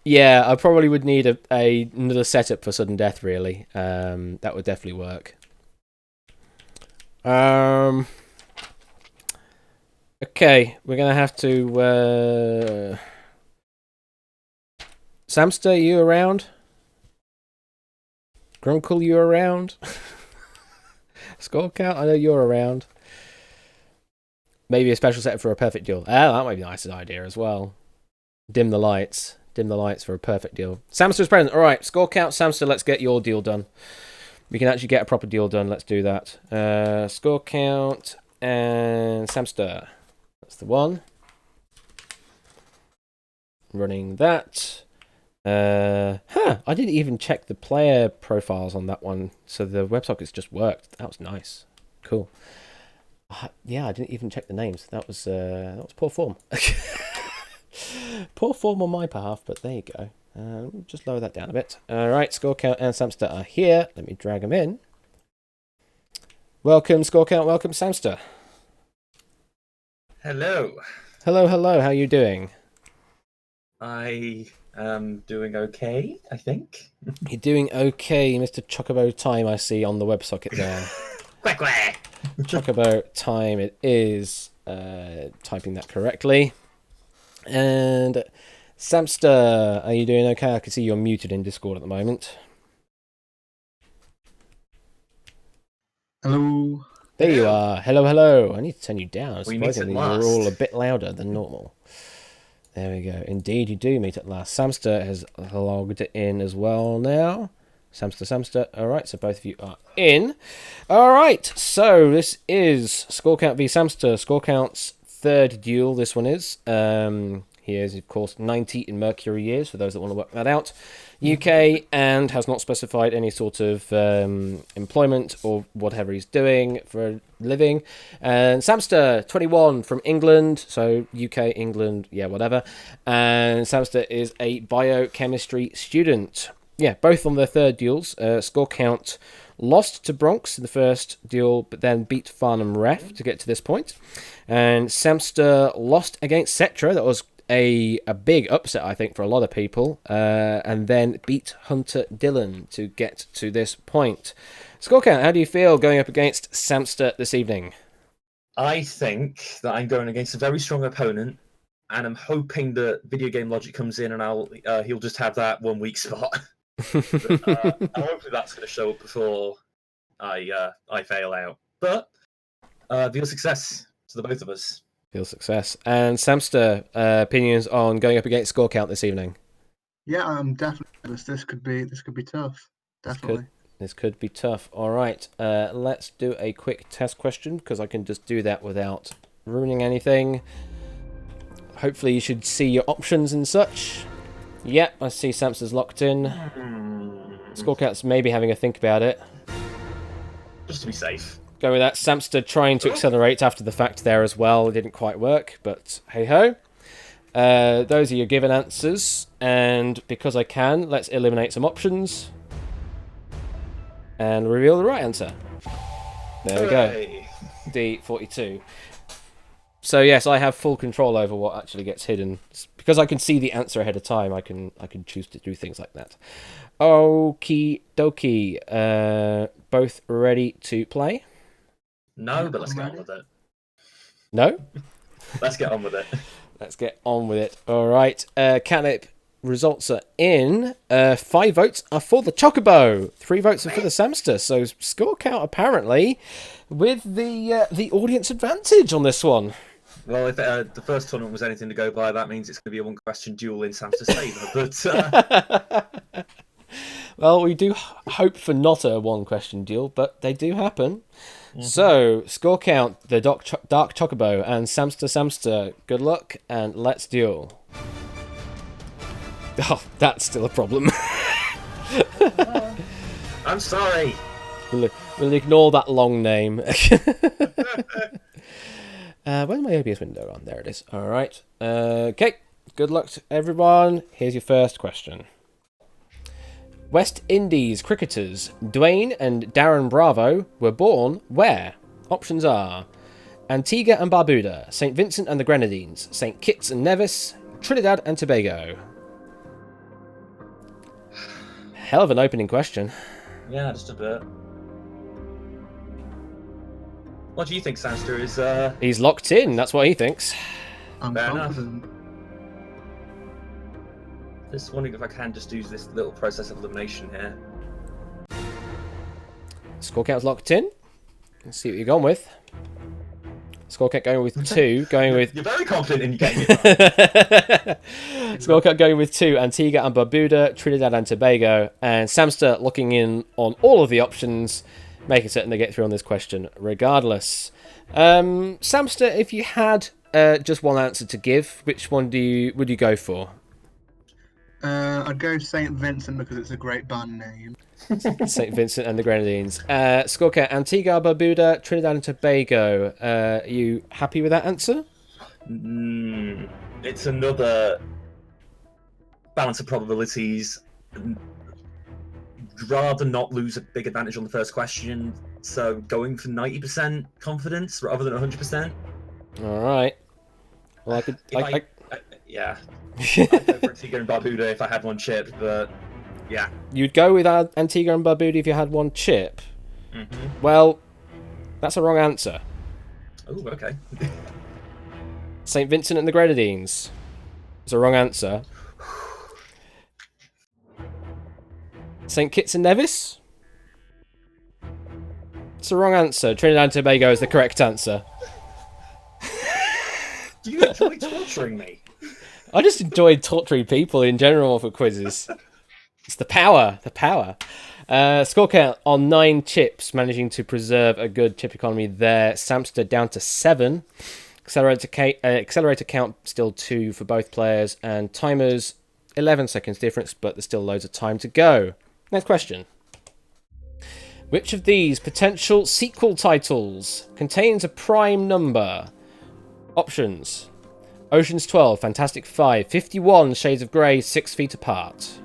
yeah, I probably would need another setup for sudden death, really. That would definitely work. Okay, we're gonna have to Samster, you around? Grunkle, you around? Score Count, I know you're around. Maybe a special setup for a perfect deal. Ah, that might be a nice idea as well. Dim the lights. Dim the lights for a perfect deal. Samster's present. Alright, Score Count, Samster, let's get your deal done. We can actually get a proper deal done. Let's do that. Score Count and Samster. That's the one. Running that. I didn't even check the player profiles on that one, so the WebSockets just worked. That was nice. Cool. Yeah, I didn't even check the names. That was poor form. Poor form on my behalf, but there you go. Just lower that down a bit. Alright, Score Count and Samster are here. Let me drag them in. Welcome, Score Count. Welcome, Samster. Hello. Hello, hello. How are you doing? I am doing okay, I think. You're doing okay, Mr. Chocobo Time, I see on the WebSocket there. Quack quack. Chocobo Time, it is. Typing that correctly. And Samster, are you doing okay? I can see you're muted in Discord at the moment. Hello. There you are. Hello, hello. I need to turn you down. We meet at Surprisingly, last. you're all a bit louder than normal. There we go. Indeed, you do meet at last. Samster has logged in as well now. Samster. All right, so both of you are in. All right, so this is Score Count v Samster. Score Count's third duel, this one is. He is, of course, 90 in Mercury years, for those that want to work that out. UK, and has not specified any sort of employment or whatever he's doing for a living. And Samster, 21, from England, so UK, England, yeah, whatever. And Samster is a biochemistry student. Yeah, both on their third duels. Score Count lost to Bronx in the first duel, but then beat Farnham Ref to get to this point. And Samster lost against Cetra. That was a big upset, I think, for a lot of people, and then beat Hunter Dillon to get to this point. Score count, how do you feel going up against Samster this evening? I think that I'm going against a very strong opponent, and I'm hoping that video game logic comes in and he'll just have that 1 weak spot. And hopefully that's going to show up before I fail out. But real success to the both of us. Real success. And Samster, opinions on going up against Score Count this evening? Yeah, I'm definitely. This could be tough. Definitely. This could be tough. All right, let's do a quick test question because I can just do that without ruining anything. Hopefully you should see your options and such. Yep, I see Samster's locked in. Score Count's maybe having a think about it. Just to be safe. Go with that. Samster trying to accelerate after the fact there as well. It didn't quite work, but hey-ho. Those are your given answers, and because I can, let's eliminate some options and reveal the right answer. There we go. D42. So yes, I have full control over what actually gets hidden. Because I can see the answer ahead of time, I can choose to do things like that. Okie dokie. Both ready to play? No, but let's get on with it. No? Let's get on with it. Let's get on with it. All right. Catnip results are in. 5 votes are for the Chocobo. 3 votes are for the Samster. So Score Count apparently with the audience advantage on this one. Well, if the first tournament was anything to go by, that means it's going to be a one-question duel in Samster's favour. But well, we do hope for not a one-question duel, but they do happen. Mm-hmm. So, Score Count, the Dark Chocobo, and Samster, good luck, and let's duel. Oh, that's still a problem. I'm sorry. We'll ignore that long name. Where's my OBS window on? There it is. All right. Okay. Good luck to everyone. Here's your first question. West Indies cricketers Dwayne and Darren Bravo were born where? Options are Antigua and Barbuda, St. Vincent and the Grenadines, St. Kitts and Nevis, Trinidad and Tobago. Hell of an opening question. Yeah, just a bit. What do you think, Samster? He's locked in, that's what he thinks. I'm Fair confident. Just wondering if I can just use this little process of elimination here. Score Count's locked in. Let's see what you're going with. Score Count going with 2. Going with. You're very confident in your game. Score Count going with 2. Antigua and Barbuda, Trinidad and Tobago, and Samster looking in on all of the options, making certain they get through on this question regardless. Samster, if you had just one answer to give, which one would you go for? I'd go St. Vincent because it's a great band name. St. Vincent and the Grenadines. Score Count, Antigua, Barbuda, Trinidad and Tobago. Are you happy with that answer? It's another balance of probabilities. Rather not lose a big advantage on the first question, so going for 90% confidence rather than 100%. All right. Well, yeah. I'd go for Antigua and Barbuda if I had one chip, but yeah. You'd go with Antigua and Barbuda if you had one chip? Mm-hmm. Well, that's a wrong answer. Oh, okay. St. Vincent and the Grenadines is a wrong answer. St. Kitts and Nevis? It's a wrong answer. Trinidad and Tobago is the correct answer. Do you enjoy torturing me? I just enjoy torturing people in general for quizzes. It's the power. Score count on 9 chips, managing to preserve a good chip economy there. Samster down to 7. Accelerator count still 2 for both players, and timers 11 seconds difference, but there's still loads of time to go. Next question. Which of these potential sequel titles contains a prime number? Options. Ocean's 12, Fantastic 5, 51 Shades of Grey, 6 Feet Apart.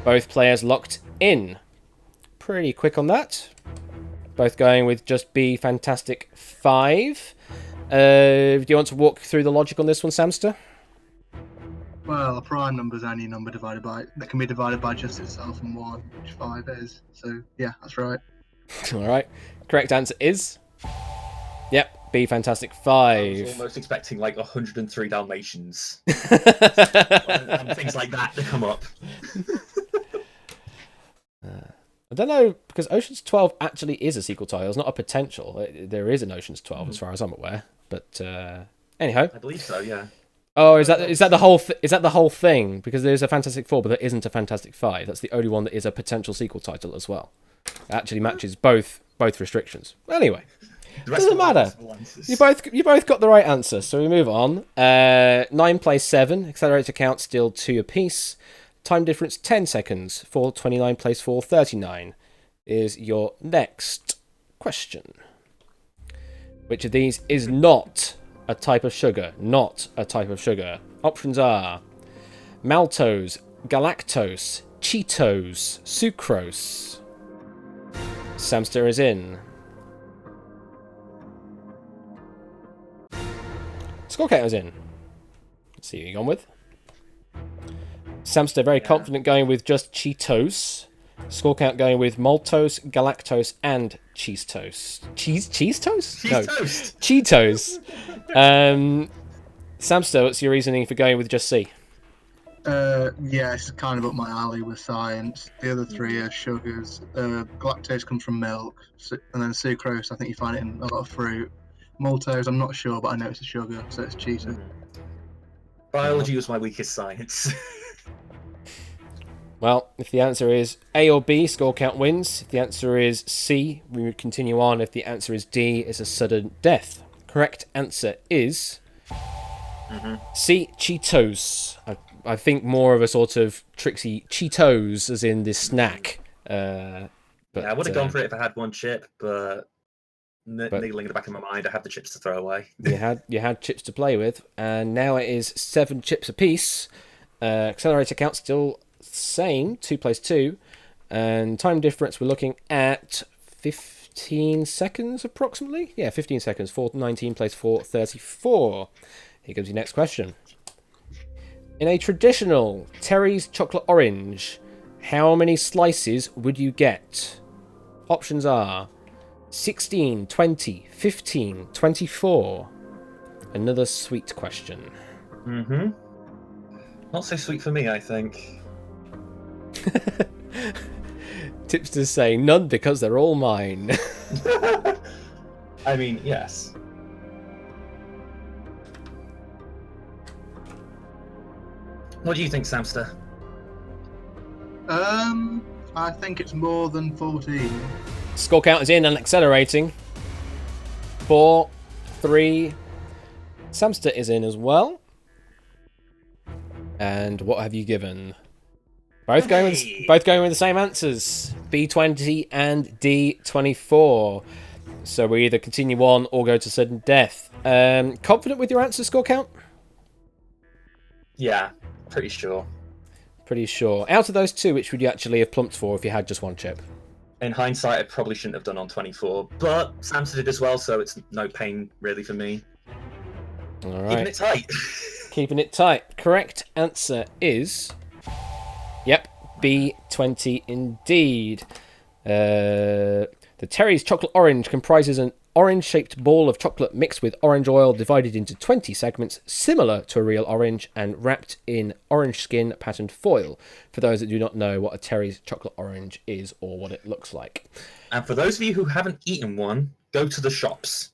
Both players locked in. Pretty quick on that. Both going with just B, Fantastic 5. Do you want to walk through the logic on this one, Samster? Well, a prime number is any number that can be divided by just itself and 1, which 5 is. So, yeah, that's right. All right. Correct answer is... Yep, B Fantastic I 5. was almost expecting like 103 Dalmatians and things like that to come up. I don't know, because Ocean's 12 actually is a sequel title. It's not a potential. There is an Ocean's 12, as far as I'm aware. But anyhow. I believe so, yeah. Oh, is that the whole is that the whole thing? Because there's a Fantastic Four, but there isn't a Fantastic 5. That's the only one that is a potential sequel title as well. It actually matches both restrictions. Anyway, doesn't matter. You both got the right answer. So we move on. 9 plays 7. Accelerator count still 2 apiece. Time difference 10 seconds. 4:29 plays 4:39 is your next question. Which of these is not a type of sugar? Not a type of sugar. Options are maltose, galactose, Cheetos, sucrose. Samster is in. Scorecounter is in. Let's see who you're gone with. Samster very confident going with just Cheetos. Score count going with maltose, galactose, and cheese toast. Cheese toast? Cheese No. toast. Cheetos. Samster, what's your reasoning for going with just C? Yeah, it's kind of up my alley with science. The other 3 are sugars. Galactose comes from milk, and then sucrose, I think you find it in a lot of fruit. Maltose, I'm not sure, but I know it's a sugar, so it's cheater. Biology was my weakest science. Well, if the answer is A or B, score count wins. If the answer is C, we would continue on. If the answer is D, it's a sudden death. Correct answer is C, Cheetos. I think more of a sort of tricksy Cheetos, as in this snack. But I would have gone for it if I had one chip, but niggling in the back of my mind, I have the chips to throw away. you had chips to play with, and now it is 7 chips apiece. Accelerator count still same, 2 plays 2, and time difference we're looking at 15 seconds approximately. Yeah, 15 seconds. 4:19 plays 4:34. Here comes your next question. In a traditional Terry's chocolate orange, how many slices would you get? Options are 16, 20, 15, 24. Another sweet question. Not so sweet for me, I think. Tipsters say none because they're all mine. I mean, yes. What do you think, Samster? I think it's more than 14. Score count is in and accelerating. 4, 3. Samster is in as well. And what have you given? Both going with the same answers. B20 and D24. So we either continue on or go to sudden death. Confident with your answer, score count? Yeah, pretty sure. Pretty sure. Out of those 2, which would you actually have plumped for if you had just one chip? In hindsight, I probably shouldn't have done on 24, but Samster did as well, so it's no pain really for me. All right. Keeping it tight. Keeping it tight. Correct answer is... Yep, B20 indeed. The Terry's chocolate orange comprises an orange-shaped ball of chocolate mixed with orange oil divided into 20 segments, similar to a real orange, and wrapped in orange skin patterned foil, for those that do not know what a Terry's chocolate orange is or what it looks like. And for those of you who haven't eaten one, go to the shops.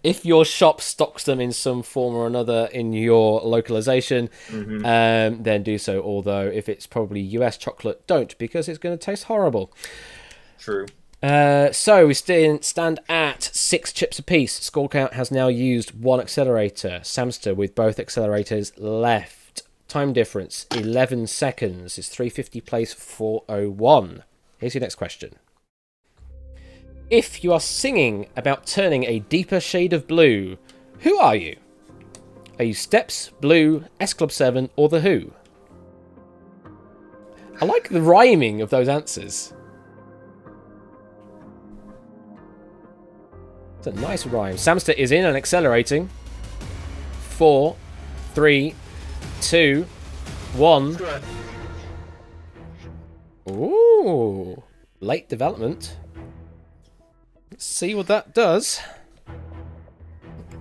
If your shop stocks them in some form or another in your localization, then do so. Although if it's probably US chocolate, don't, because it's going to taste horrible. True. So we stand at 6 chips apiece. Score count has now used 1 accelerator. Samster with both accelerators left. Time difference 11 seconds. Is 350 plays 401. Here's your next question. If you are singing about turning a deeper shade of blue, who are you? Are you Steps, Blue, S Club 7, or The Who? I like the rhyming of those answers. It's a nice rhyme. Samster is in and accelerating. 4, 3, 2, 1. Screw it. Ooh, late development. Let's see what that does.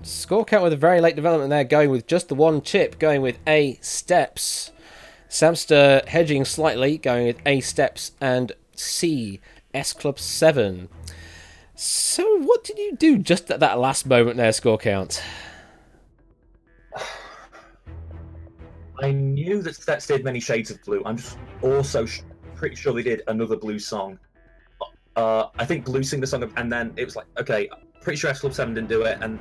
Score count with a very late development there, going with just the one chip, going with A steps. Samster hedging slightly, going with A steps and C S Club 7. So what did you do just at that last moment there, score count? I knew that Steps did Many Shades of Blue. I'm just also pretty sure they did another Blue song. I think Blue sang the song, and then it was like, okay, pretty sure S Club 7 didn't do it, and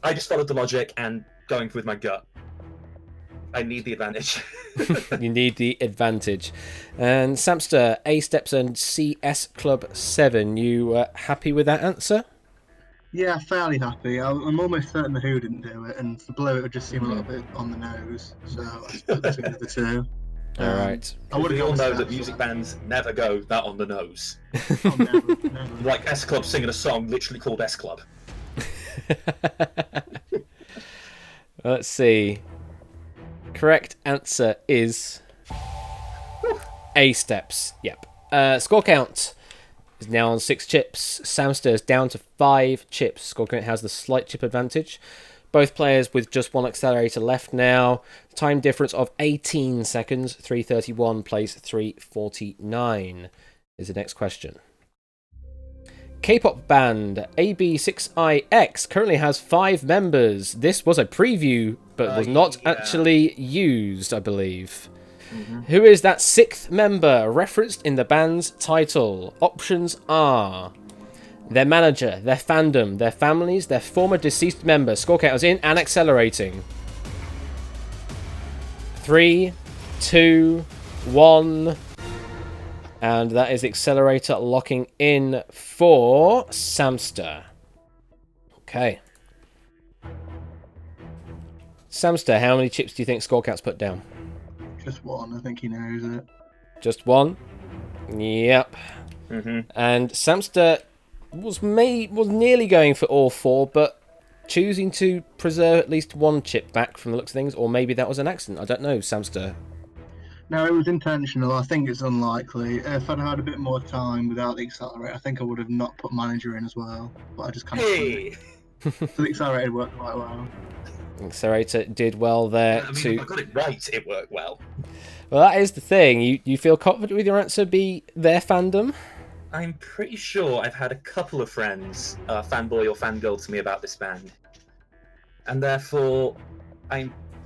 I just followed the logic and going with my gut. I need the advantage. You need the advantage. And Samster, A steps and CS Club 7. You happy with that answer? Yeah, fairly happy. I'm almost certain the Who didn't do it, and for Blue it would just seem a little bit on the nose. So I split between the two. All right. I would We have all gone know with that Steps, music so- bands never go that on the nose. Oh, never. Like S Club singing a song literally called S Club. Let's see. Correct answer is A steps. Yep. Score count is now on 6 chips. Samster is down to 5 chips. Score count has the slight chip advantage. Both players with just one accelerator left now. Time difference of 18 seconds. 3:31 plays 3:49 is the next question. K-pop band AB6IX currently has 5 members. This was a preview, but was not yeah. actually used, I believe. Who is that 6th member referenced in the band's title? Options are their manager, their fandom, their families, their former deceased member. Score count is in and accelerating. 3, 2, 1... And that is accelerator locking in for Samster. Okay. Samster, how many chips do you think Scorecat's put down? Just one. I think he knows it. Just one? Yep. And Samster was nearly going for all 4, but choosing to preserve at least one chip back from the looks of things, or maybe that was an accident. I don't know, Samster. No, it was intentional. I think it's unlikely. If I'd had a bit more time without the accelerator, I think I would have not put manager in as well. But I just kind of Hey! So the accelerator worked quite well. Accelerator did well there I mean, too. if I got it right, it worked well. Well, that is the thing. You feel confident with your answer be their fandom? I'm pretty sure I've had a couple of friends fanboy or fangirl to me about this band, and therefore,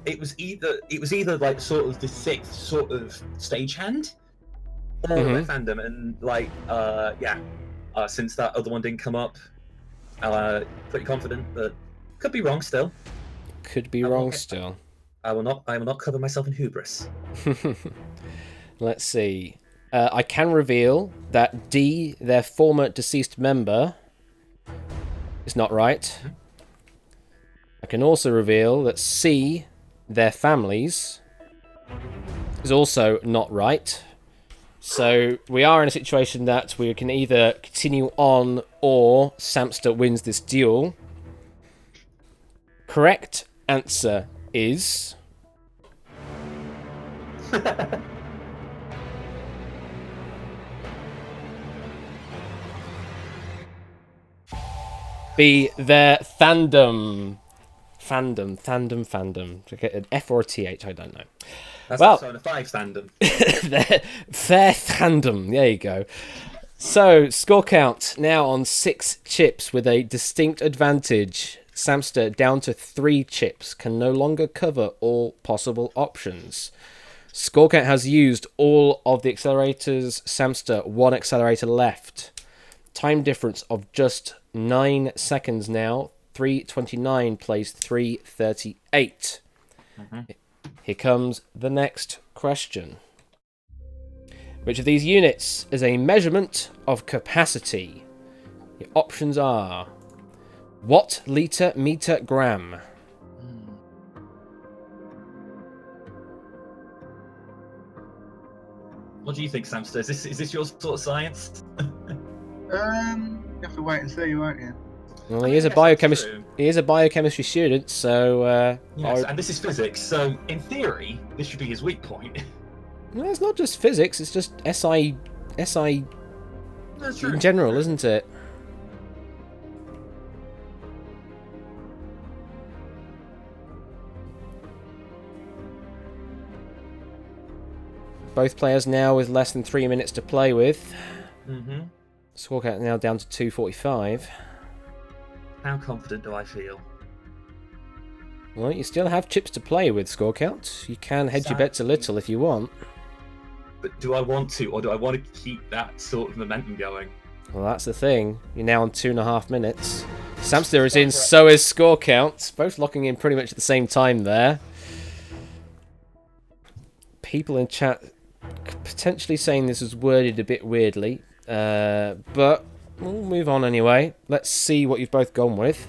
it was either like sort of the 6th sort of stagehand, or their fandom, and like since that other one didn't come up, pretty confident, but could be wrong still. Could be wrong still. I will not cover myself in hubris. Let's see. I can reveal that D, their former deceased member, is not right. I can also reveal that C, their families, is also not right. So we are in a situation that we can either continue on or Samster wins this duel. Correct answer is... B, their fandom. Fandom. Okay, an F or a TH, I don't know. That's Well, Persona 5 fandom. their fandom. There you go. So, score count now on 6 chips with a distinct advantage. Samster down to 3 chips, can no longer cover all possible options. Score count has used all of the accelerators. Samster, 1 accelerator left. Time difference of just 9 seconds now. 3:29 plays 3:38. Here comes the next question. Which of these units is a measurement of capacity? The options are watt, litre, metre, gram. What do you think, Samster? Is this your sort of science? You have to wait and see, won't you? Well, I he is a guess that's biochemist. true. He is a biochemistry student, so Yes, and this is physics, so in theory, this should be his weak point. well, it's not just physics. It's just SI That's true. in general, isn't it? Both players now with less than 3 minutes to play with. Mm-hmm. Score count now down to 245. How confident do I feel? Well, you still have chips to play with, score count. You can hedge your bets a little if you want. But do I want to, or do I want to keep that sort of momentum going? Well, that's the thing. You're now on 2.5 minutes. Samster is in, so is score count. Both locking in pretty much at the same time there. People in chat potentially saying this was worded a bit weirdly. But we'll move on anyway. Let's see what you've both gone with.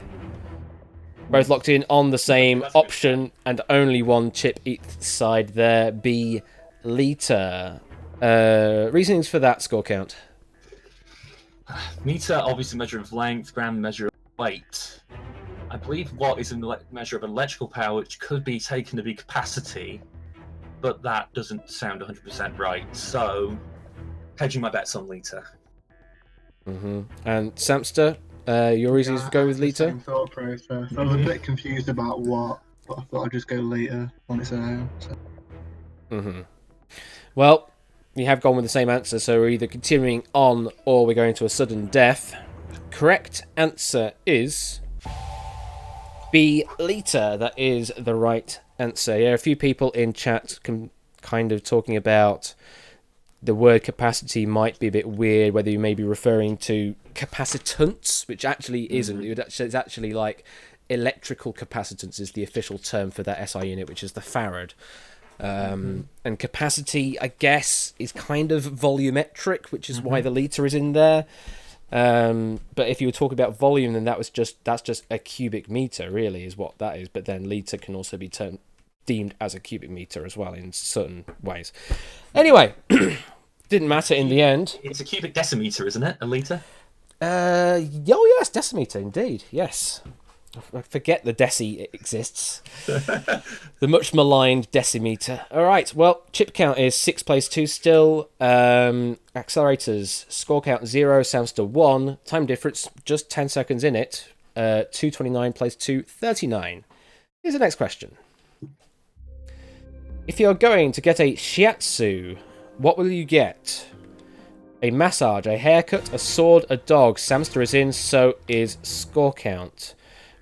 Both locked in on the same option and only one chip each side there. B liter. Reasonings for that, score count. Meter, obviously measure of length, gram, measure of weight. I believe watt is a measure of electrical power, which could be taken to be capacity, but that doesn't sound 100% right. So, hedging my bets on liter. And Samster, your reasons for going with liter? Same thought process. I was a bit confused about what, but I thought I'd just go liter on its own. So. Well, you have gone with the same answer, so we're either continuing on or we're going to a sudden death. Correct answer is B liter. That is the right answer. Yeah, a few people in chat kind of talking about the word capacity might be a bit weird, whether you may be referring to capacitance, which actually isn't. It's actually like electrical capacitance is the official term for that SI unit, which is the farad. And capacity, I guess, is kind of volumetric, which is why the liter is in there. But if you were talking about volume, then that's just a cubic meter, really, is what that is. But then liter can also be deemed as a cubic meter as well in certain ways. Anyway, didn't matter in the end. It's a cubic decimeter, isn't it? A liter? Oh yes, decimeter, indeed, yes. I forget the deci exists. The much maligned decimeter. All right, well, chip count is 6 plays 2 still. Accelerators, score count 0, Samster 1. Time difference, just 10 seconds in it. 229 plays 2, 39. Here's the next question. If you're going to get a shiatsu, what will you get? A massage, a haircut, a sword, a dog. Samster is in, so is score count.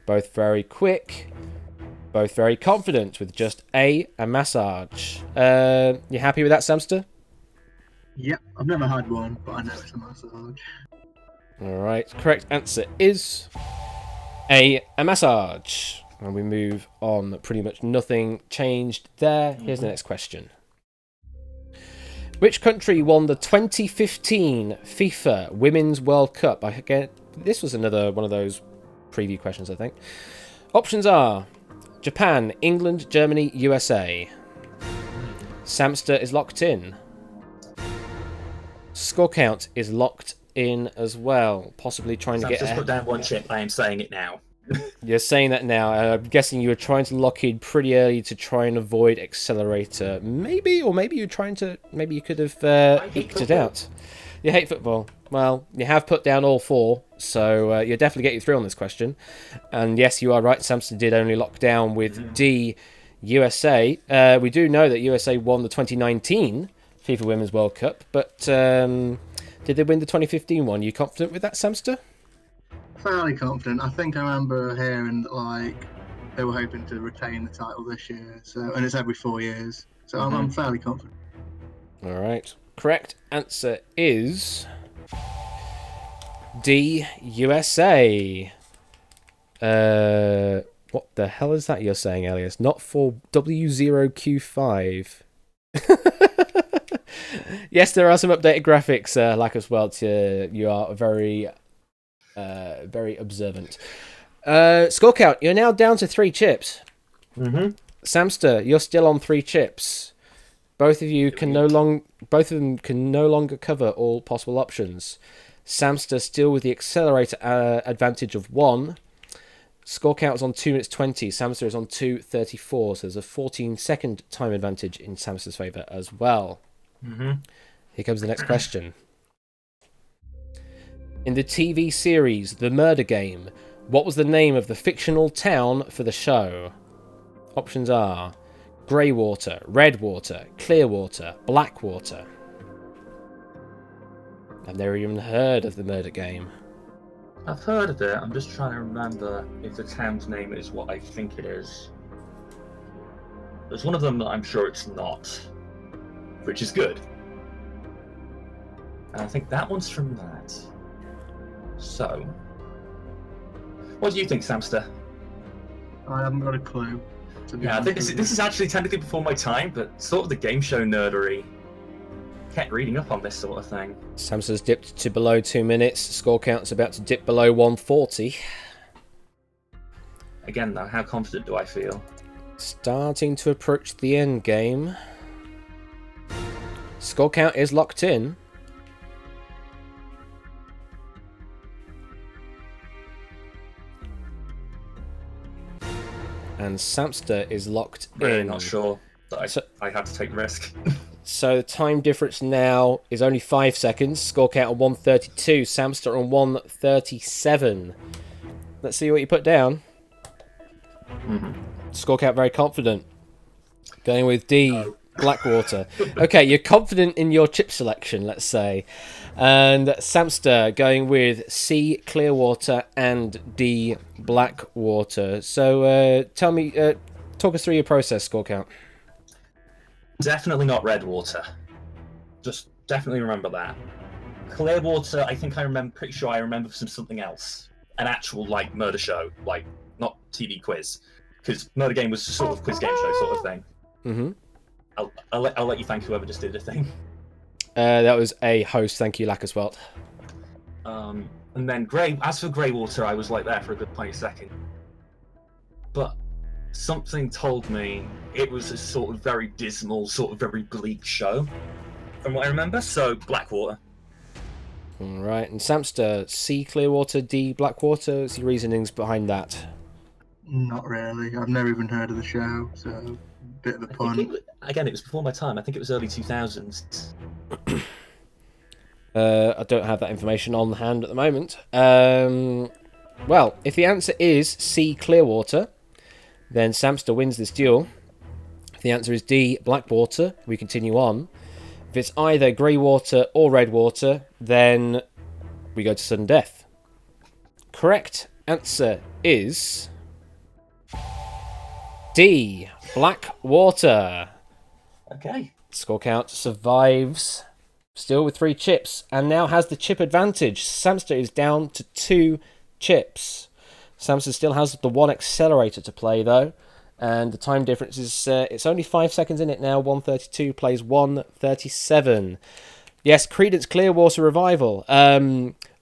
Both very quick, both very confident with just a massage. You happy with that, Samster? Yep, I've never had one, but I know it's a massage. Alright, correct answer is a massage. And we move on. Pretty much nothing changed there. Here's the next question. Which country won the 2015 FIFA Women's World Cup? Again, this was another one of those preview questions, I think. Options are Japan, England, Germany, USA. Samster is locked in. Score count is locked in as well. Possibly trying to get... Just put down one chip. I am saying it now. You're saying that now. I'm guessing you were trying to lock in pretty early to try and avoid accelerator. Maybe, or maybe you're trying to... Maybe you could have eked it out. You hate football. Well, you have put down all 4, so you'll definitely get you through on this question. And yes, you are right. Samson did only lock down with D, USA. We do know that USA won the 2019 FIFA Women's World Cup, but did they win the 2015 one? Are you confident with that, Samster? Fairly confident. I think I remember hearing that, like, they were hoping to retain the title this year, so, and it's every 4 years. So I'm fairly confident. All right. Correct answer is D, USA. What the hell is that you're saying, Elias? Not for W0Q5. Yes, there are some updated graphics, Lacus Welch. You are very observant. Score count, you're now down to 3 chips. Samster, you're still on 3 chips. Both of them can no longer cover all possible options. Samster still with the accelerator advantage of 1. Score count is on 2 minutes 20. Samster is on 2:34. So there's a 14-second time advantage in Samster's favour as well. Here comes the next question. In the TV series The Murder Game, what was the name of the fictional town for the show? Options are Greywater, Redwater, Clearwater, Blackwater. I've never even heard of The Murder Game. I've heard of it. I'm just trying to remember if the town's name is what I think it is. There's one of them that I'm sure it's not, which is good. And I think that one's from that. So, what do you think, Samster? I haven't got a clue. Yeah, I think this is actually technically before my time, but sort of the game show nerdery. Kept reading up on this sort of thing. Samster's dipped to below 2 minutes. Score count's about to dip below 140. Again, though, how confident do I feel? Starting to approach the end game. Score count is locked in. And Samster is locked Really in. not sure that I had to take risk. So the time difference now is only 5 seconds. Score count on 132. Samster on 137. Let's see what you put down. Score count very confident. Going with D, Blackwater. Okay, you're confident in your chip selection, let's say. And Samster going with C, Clearwater, and D, Blackwater. So tell me, talk us through your process, score count. Definitely not Redwater. Just definitely remember that. Clearwater, I think pretty sure I remember from something else. An actual, like, murder show. Like, not TV quiz. Because Murder Game was sort of quiz game show sort of thing. I'll let you thank whoever just did the thing. That was a host, thank you, Lackerswelt. And then as for Greywater, I was like there for a good 20 seconds. But something told me it was a sort of very dismal, sort of very bleak show, from what I remember. So Blackwater. All right, and Samster, C, Clearwater, D, Blackwater. What's your reasonings behind that? Not really. I've never even heard of the show, so bit of a pun. It was before my time. I think it was early 2000s. I don't have that information on hand at the moment. Well, if the answer is C, Clearwater, then Samster wins this duel. If the answer is D, Blackwater, we continue on. If it's either Greywater or Redwater, then we go to sudden death. Correct answer is D, Blackwater. Okay. Score count survives, still with 3 chips, and now has the chip advantage. Samster is down to 2 chips. Samster still has the 1 accelerator to play, though, and the time difference is it's only 5 seconds in it now. 132 plays 137. Yes, Creedence Clearwater Revival.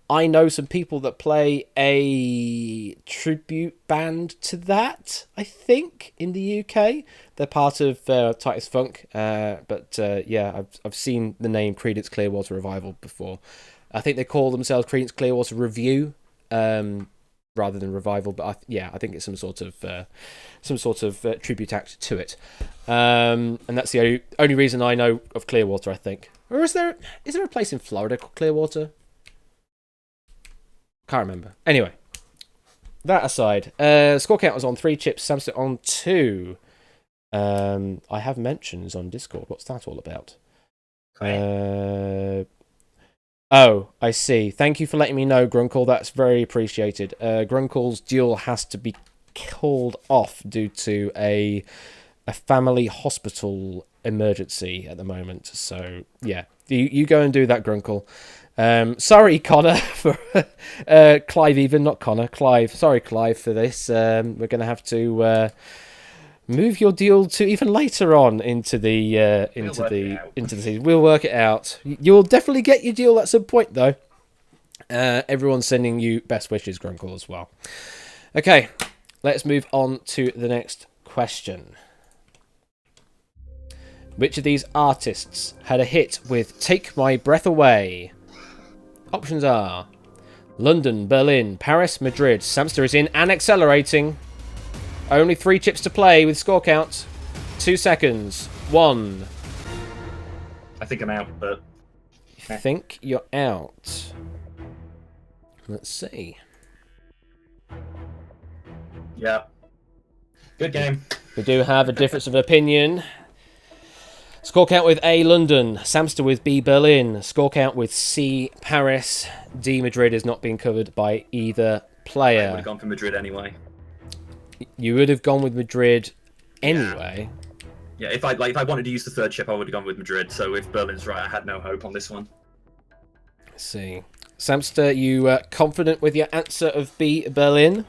I know some people that play a tribute band to that, I think, in the UK. They're part of Titus Funk, but yeah, I've seen the name Creedence Clearwater Revival before. I think they call themselves Creedence Clearwater Review, rather than Revival, but I think it's some sort of tribute act to it. And that's the only reason I know of Clearwater, I think. Or is there a place in Florida called Clearwater? Can't remember. Anyway, that aside, score count was on 3 chips, Samster on 2. I have mentions on Discord. What's that all about? Oh, I see. Thank you for letting me know, Grunkle. That's very appreciated. Grunkle's duel has to be called off due to a family hospital emergency at the moment. So, yeah. You go and do that, Grunkle. Sorry, Connor, for Clive even, not Connor, Clive. Sorry, Clive, for this. We're going to have to move your deal to even later on into the season. We'll work it out. You'll definitely get your deal at some point, though. Everyone's sending you best wishes, Grunkle, as well. Okay, let's move on to the next question. Which of these artists had a hit with Take My Breath Away? Options are London, Berlin, Paris, Madrid. Samster is in and accelerating. Only 3 chips to play with score count. 2 seconds. 1. I think I'm out, but I think you're out. Let's see. yeah. Good game. We do have a difference of opinion. Score count with A, London. Samster with B, Berlin. Score count with C, Paris. D, Madrid is not being covered by either I would player. have gone for Madrid anyway. You would have gone with Madrid anyway. Yeah, if I wanted to use the third chip, I would have gone with Madrid. So if Berlin's right, I had no hope on this one. Let's see. Samster, you confident with your answer of B, Berlin?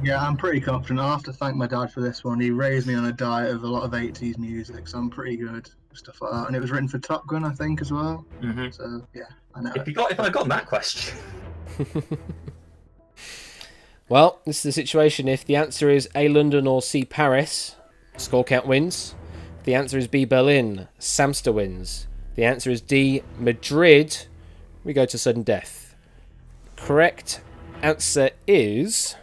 Yeah, I'm pretty confident. I'll have to thank my dad for this one. He raised me on a diet of a lot of 80s music, so I'm pretty good with stuff like that. And it was written for Top Gun, I think, as well. Mm-hmm. So, yeah, I know If it. I had gotten that question, Well, this is the situation. If the answer is A, London or C, Paris, score count wins. If the answer is B, Berlin, Samster wins. If the answer is D, Madrid, we go to sudden death. Correct answer is...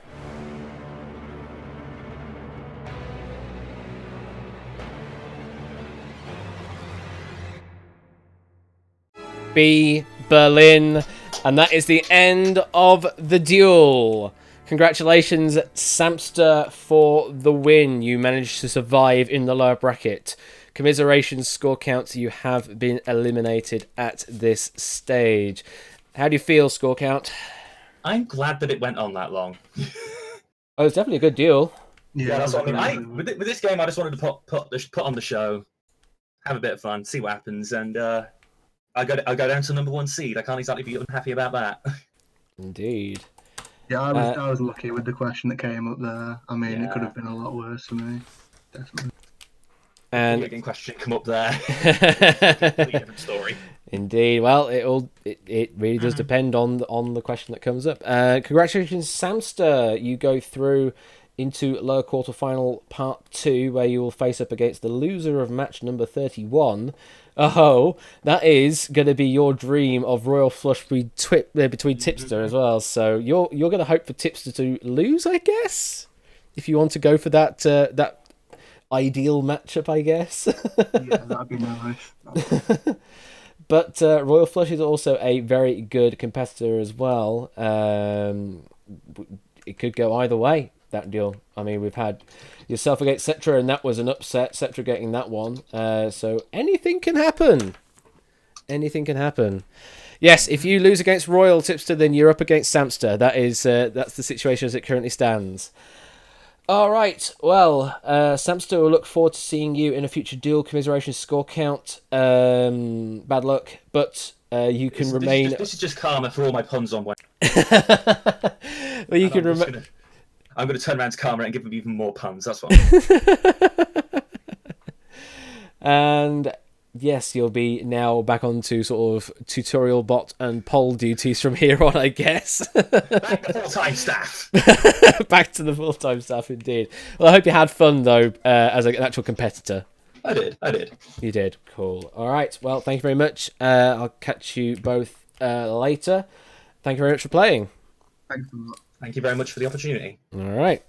B, Berlin. And that is the end of the duel. Congratulations, Samster, for the win. You managed to survive in the lower bracket. Commiserations, score counts, you have been eliminated at this stage. How do you feel, score count? I'm glad that it went on that long. Oh, it's definitely a good deal. Yeah, that's what I mean. definitely. With this game, I just wanted to put on the show, have a bit of fun, see what happens, and I go down to number 1 seed. I can't exactly be unhappy about that. Indeed. Yeah, I was lucky with the question that came up there. I mean, it could Yeah. have been a lot worse for me. Definitely. And Again, question come up there. Completely different story. indeed. Well, it really does depend on the question that comes up. Congratulations, Samster. You go through into lower quarterfinal part 2, where you will face up against the loser of match number 31. Oh, that is going to be your dream of royal flush between Tipster as well. So you're going to hope for Tipster to lose, I guess, if you want to go for that ideal matchup, I guess. Yeah, that'd be nice. But Royal Flush is also a very good competitor as well. It could go either way, that deal. I mean, we've had yourself against Cetra, and that was an upset. Cetra getting that one. So anything can happen. Anything can happen. Yes, if you lose against Royal Tipster, then you're up against Samster. That's the situation as it currently stands. All right. Well, Samster will look forward to seeing you in a future duel. Commiseration score count. Bad luck, but you can remain. This is just karma for all my puns on one. Well, you can remain. I'm going to turn around to karma and give them even more puns. That's what. And yes, you'll be now back onto sort of tutorial bot and poll duties from here on, I guess. Back to full-time staff. Back to the full-time staff, indeed. Well, I hope you had fun, though, as an actual competitor. I did. You did. Cool. All right. Well, thank you very much. I'll catch you both later. Thank you very much for playing. Thanks a lot. Thank you very much for the opportunity. All right.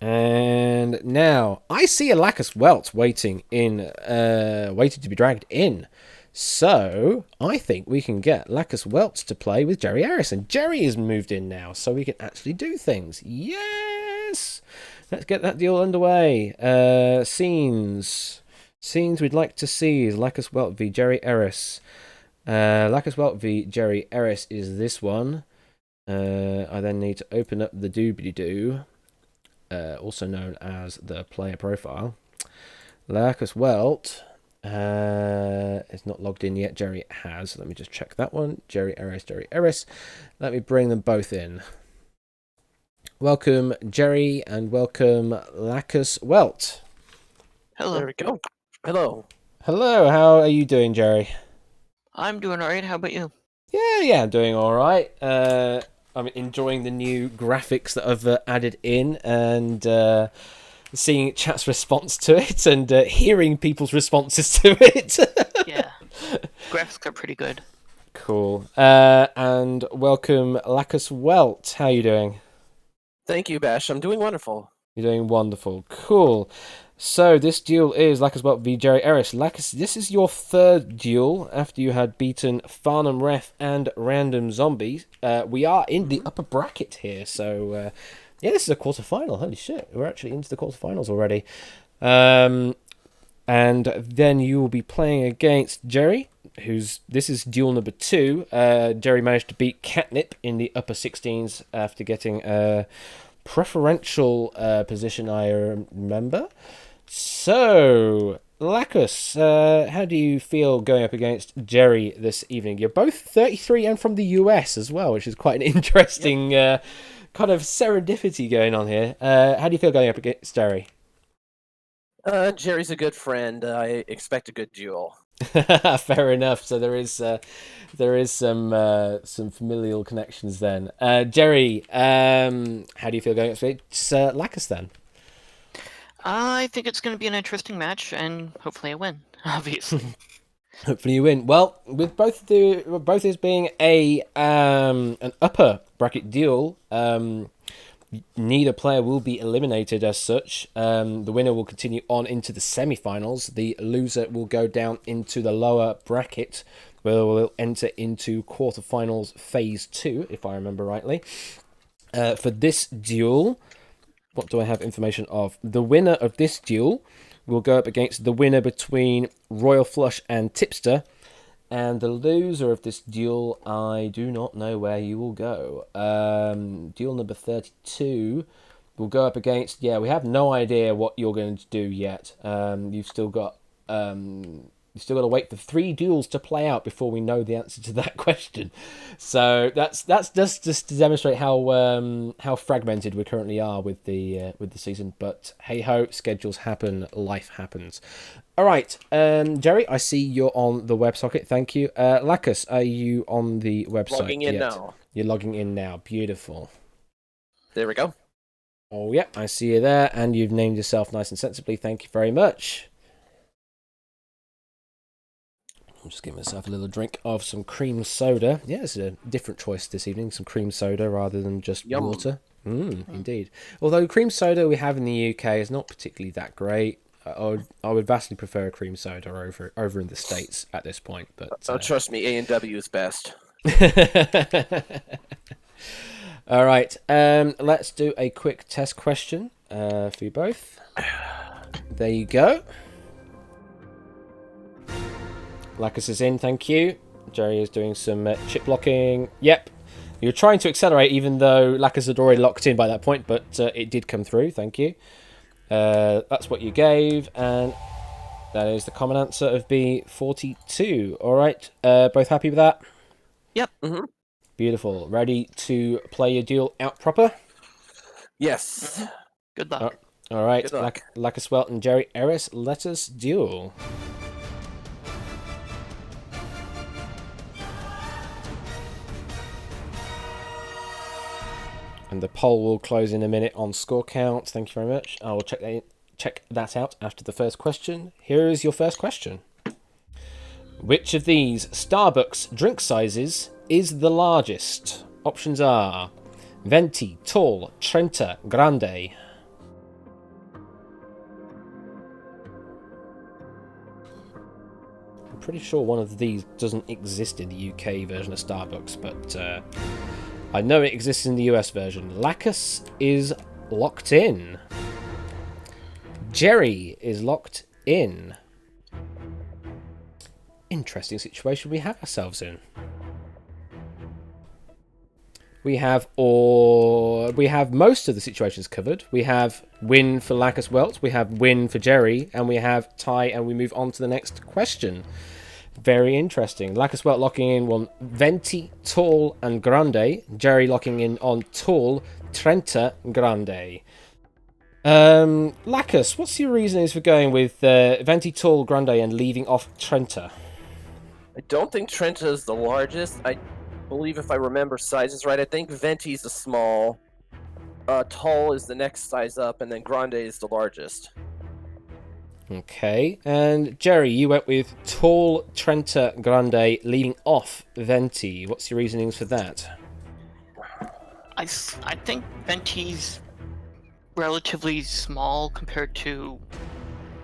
And now I see a Lacus Welt waiting to be dragged in. So I think we can get Lacus Welt to play with Jerry Harris. And Jerry is moved in now, so we can actually do things. Yes! Let's get that deal underway. Scenes we'd like to see is Lacus Welt v Jerry Harris. Lacus Welt v Jerry Harris is this one. I then need to open up the doobly-doo. Also known as the player profile. Lacus Welt is not logged in yet. Jerry has. Let me just check that one. Jerry Harris. Let me bring them both in. Welcome, Jerry, and welcome, Lacus Welt. Hello. There we go. Hello. Hello, how are you doing, Jerry? I'm doing alright. How about you? Yeah, I'm doing all right. I'm enjoying the new graphics that I've added in, and seeing chat's response to it, and hearing people's responses to it. Yeah. Graphics are pretty good. Cool. And welcome, Lacus Welt. How are you doing? Thank you, Bash. I'm doing wonderful. You're doing wonderful. Cool. So this duel is Lacus Welt v Jerry Eris. Lacus, this is your third duel after you had beaten Farnham Ref and Random Zombies. We are in the upper bracket here, so yeah, this is a quarterfinal. Holy shit, we're actually into the quarterfinals already. And then you will be playing against Jerry, this is duel number 2. Jerry managed to beat Catnip in the upper 16s after getting a preferential position, I remember. So, Lacus, how do you feel going up against Jerry this evening? You're both 33 and from the US as well, which is quite an interesting kind of serendipity going on here. How do you feel going up against Jerry? Jerry's a good friend. I expect a good duel. Fair enough. So there is some familial connections then. Jerry, how do you feel going up against Lacus then? I think it's going to be an interesting match, and hopefully I win, obviously. Hopefully you win. Well, with both this being an upper bracket duel, neither player will be eliminated as such. The winner will continue on into the semi-finals. The loser will go down into the lower bracket, where we'll enter into quarterfinals phase 2, if I remember rightly. For this duel, what do I have information of? The winner of this duel will go up against the winner between Royal Flush and Tipster. And the loser of this duel, I do not know where you will go. Duel number 32 will go up against... Yeah, we have no idea what you're going to do yet. You've still got to wait for 3 duels to play out before we know the answer to that question. So that's just to demonstrate how fragmented we currently are with the season. But hey ho, schedules happen, life happens. All right, Jerry, I see you're on the WebSocket. Thank you. Lacus, are you on the website? Logging in now. You're logging in now. Beautiful. There we go. Oh yeah, I see you there, and you've named yourself nice and sensibly. Thank you very much. I'm just giving myself a little drink of some cream soda. Yeah, it's a different choice this evening. Some cream soda rather than just water. Indeed. Although cream soda we have in the UK is not particularly that great. I would vastly prefer a cream soda over in the States at this point. But trust me, A&W is best. All right, let's do a quick test question for you both. There you go. Lacus is in, thank you. Jerry is doing some chip locking. Yep. You're trying to accelerate even though Lacus had already locked in by that point, but it did come through, thank you. That's what you gave, and that is the common answer of B42. All right, both happy with that? Yep. Mm-hmm. Beautiful. Ready to play your duel out proper? Yes. Good luck. All right, Good luck. Lacus Welt and Jerry Eris, let us duel. And the poll will close in a minute on score count. Thank you very much. I will check that out after the first question. Here is your first question. Which of these Starbucks drink sizes is the largest? Options are Venti, Tall, Trenta, Grande. I'm pretty sure one of these doesn't exist in the UK version of Starbucks, but I know it exists in the US version. Lacus is locked in. Jerry is locked in. Interesting situation we have ourselves in. We have most of the situations covered. We have win for Lacus Welt, we have win for Jerry, and we have tie, and we move on to the next question. Very interesting. Lacus Welt locking in on Venti, Tall, and Grande. Jerry locking in on Tall, Trenta, Grande. Lacus, what's your reasons for going with Venti, Tall, Grande, and leaving off Trenta? I don't think Trenta is the largest. I believe if I remember sizes right, I think Venti is the small. Tall is the next size up, and then Grande is the largest. Okay, and Jerry, you went with Tall, Trenta, Grande, leading off Venti. What's your reasonings for that? I think Venti's relatively small compared to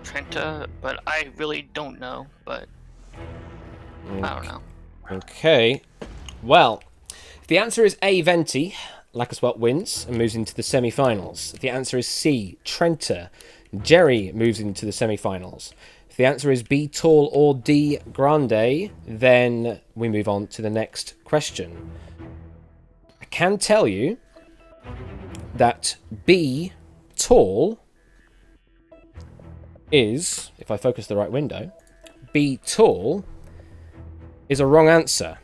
Trenta, but I really don't know. But I don't know. Okay, well, if the answer is A, Venti, Lakerswelt wins and moves into the semi-finals. If the answer is C, Trenta, Jerry moves into the semi-finals. If the answer is B, Tall, or D, Grande, then we move on to the next question. I can tell you that B, Tall, is, if I focus the right window, B, Tall is a wrong answer.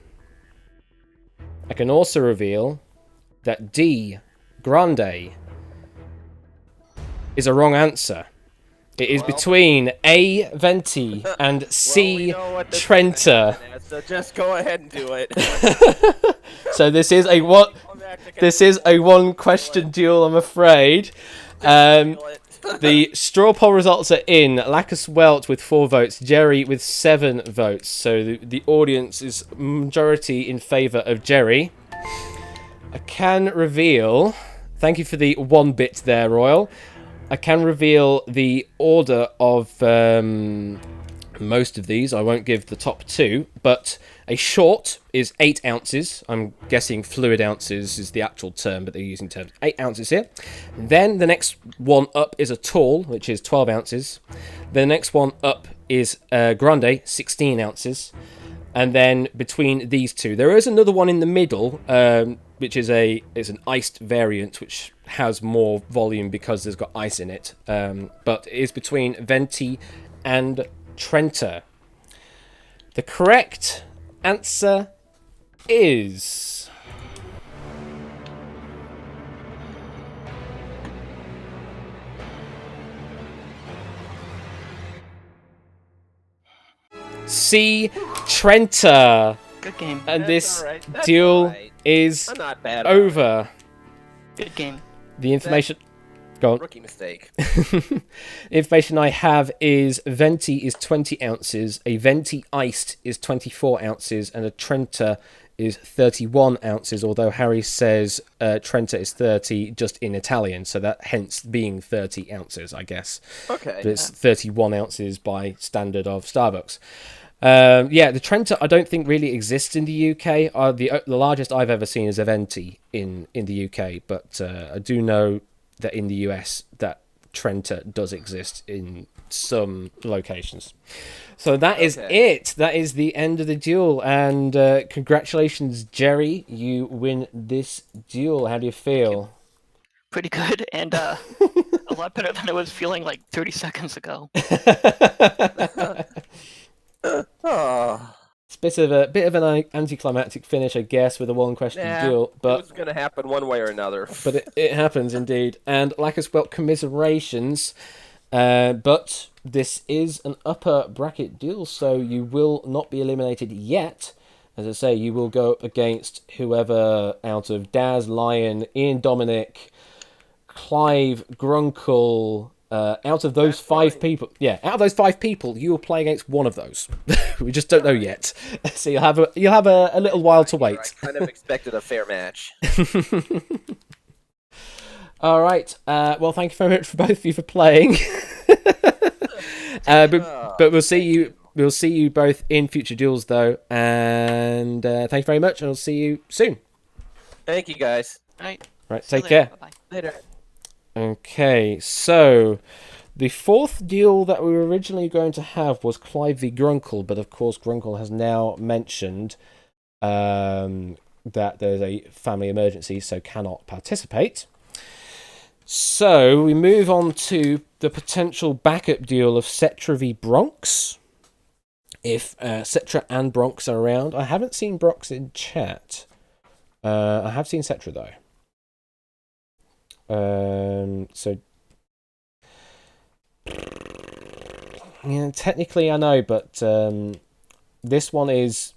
I can also reveal that D, Grande, is a wrong answer. It is between A, Venti, and C, Trenta. So just go ahead and do it. So this is a one question duel, I'm afraid. The straw poll results are in. Lacus Welt with 4 votes, Jerry with 7 votes. So the audience is majority in favour of Jerry. I can reveal... Thank you for the 1 bit there, Royal. I can reveal the order of most of these. I won't give the top 2, but a short is 8 ounces. I'm guessing fluid ounces is the actual term, but they're using terms. 8 ounces here. Then the next one up is a tall, which is 12 ounces. The next one up is grande, 16 ounces. And then between these two, there is another one in the middle, which is an iced variant, which has more volume because there's got ice in it. But it is between Venti and Trenta. The correct answer is... C, Trenta. Good game. And this That's all right. duel is I'm not bad. over. Good game. The information... Go on. Rookie mistake. The information I have is Venti is 20 ounces, a Venti Iced is 24 ounces, and a Trenta is 31 ounces, although Harry says Trenta is 30 just in Italian, so that hence being 30 ounces, I guess. Okay. But it's 31 ounces by standard of Starbucks. Yeah, the Trenta I don't think really exists in the UK. The largest I've ever seen is a Venti in the UK, but I do know that in the US that Trenta does exist in some locations. So that is it. That is the end of the duel. And congratulations, Jerry. You win this duel. How do you feel? Pretty good, and a lot better than I was feeling like 30 seconds ago. Oh. It's a bit of an anticlimactic finish, I guess, with a one-question duel. But it was going to happen one way or another. But it happens indeed. And like I spelt, commiserations. But this is an upper bracket duel, so you will not be eliminated yet. As I say, you will go up against whoever out of Daz, Lion, Ian Dominic, Clive, Grunkle... out of those 5 people, you will play against one of those. We just don't know yet. So you'll have a little while to wait. I kind of expected a fair match. All right. Well, thank you very much for both of you for playing. But we'll see you. We'll see you both in future duels, though. And thank you very much, and I'll see you soon. Thank you, guys. All right. Right. See you Take later. care. Bye-bye. Later. Okay, so the 4th duel that we were originally going to have was Clive v Grunkle, but of course Grunkle has now mentioned that there's a family emergency, so cannot participate. So we move on to the potential backup duel of Cetra v Bronx. If Cetra and Bronx are around. I haven't seen Bronx in chat. I have seen Cetra though. So yeah, technically I know, but this one is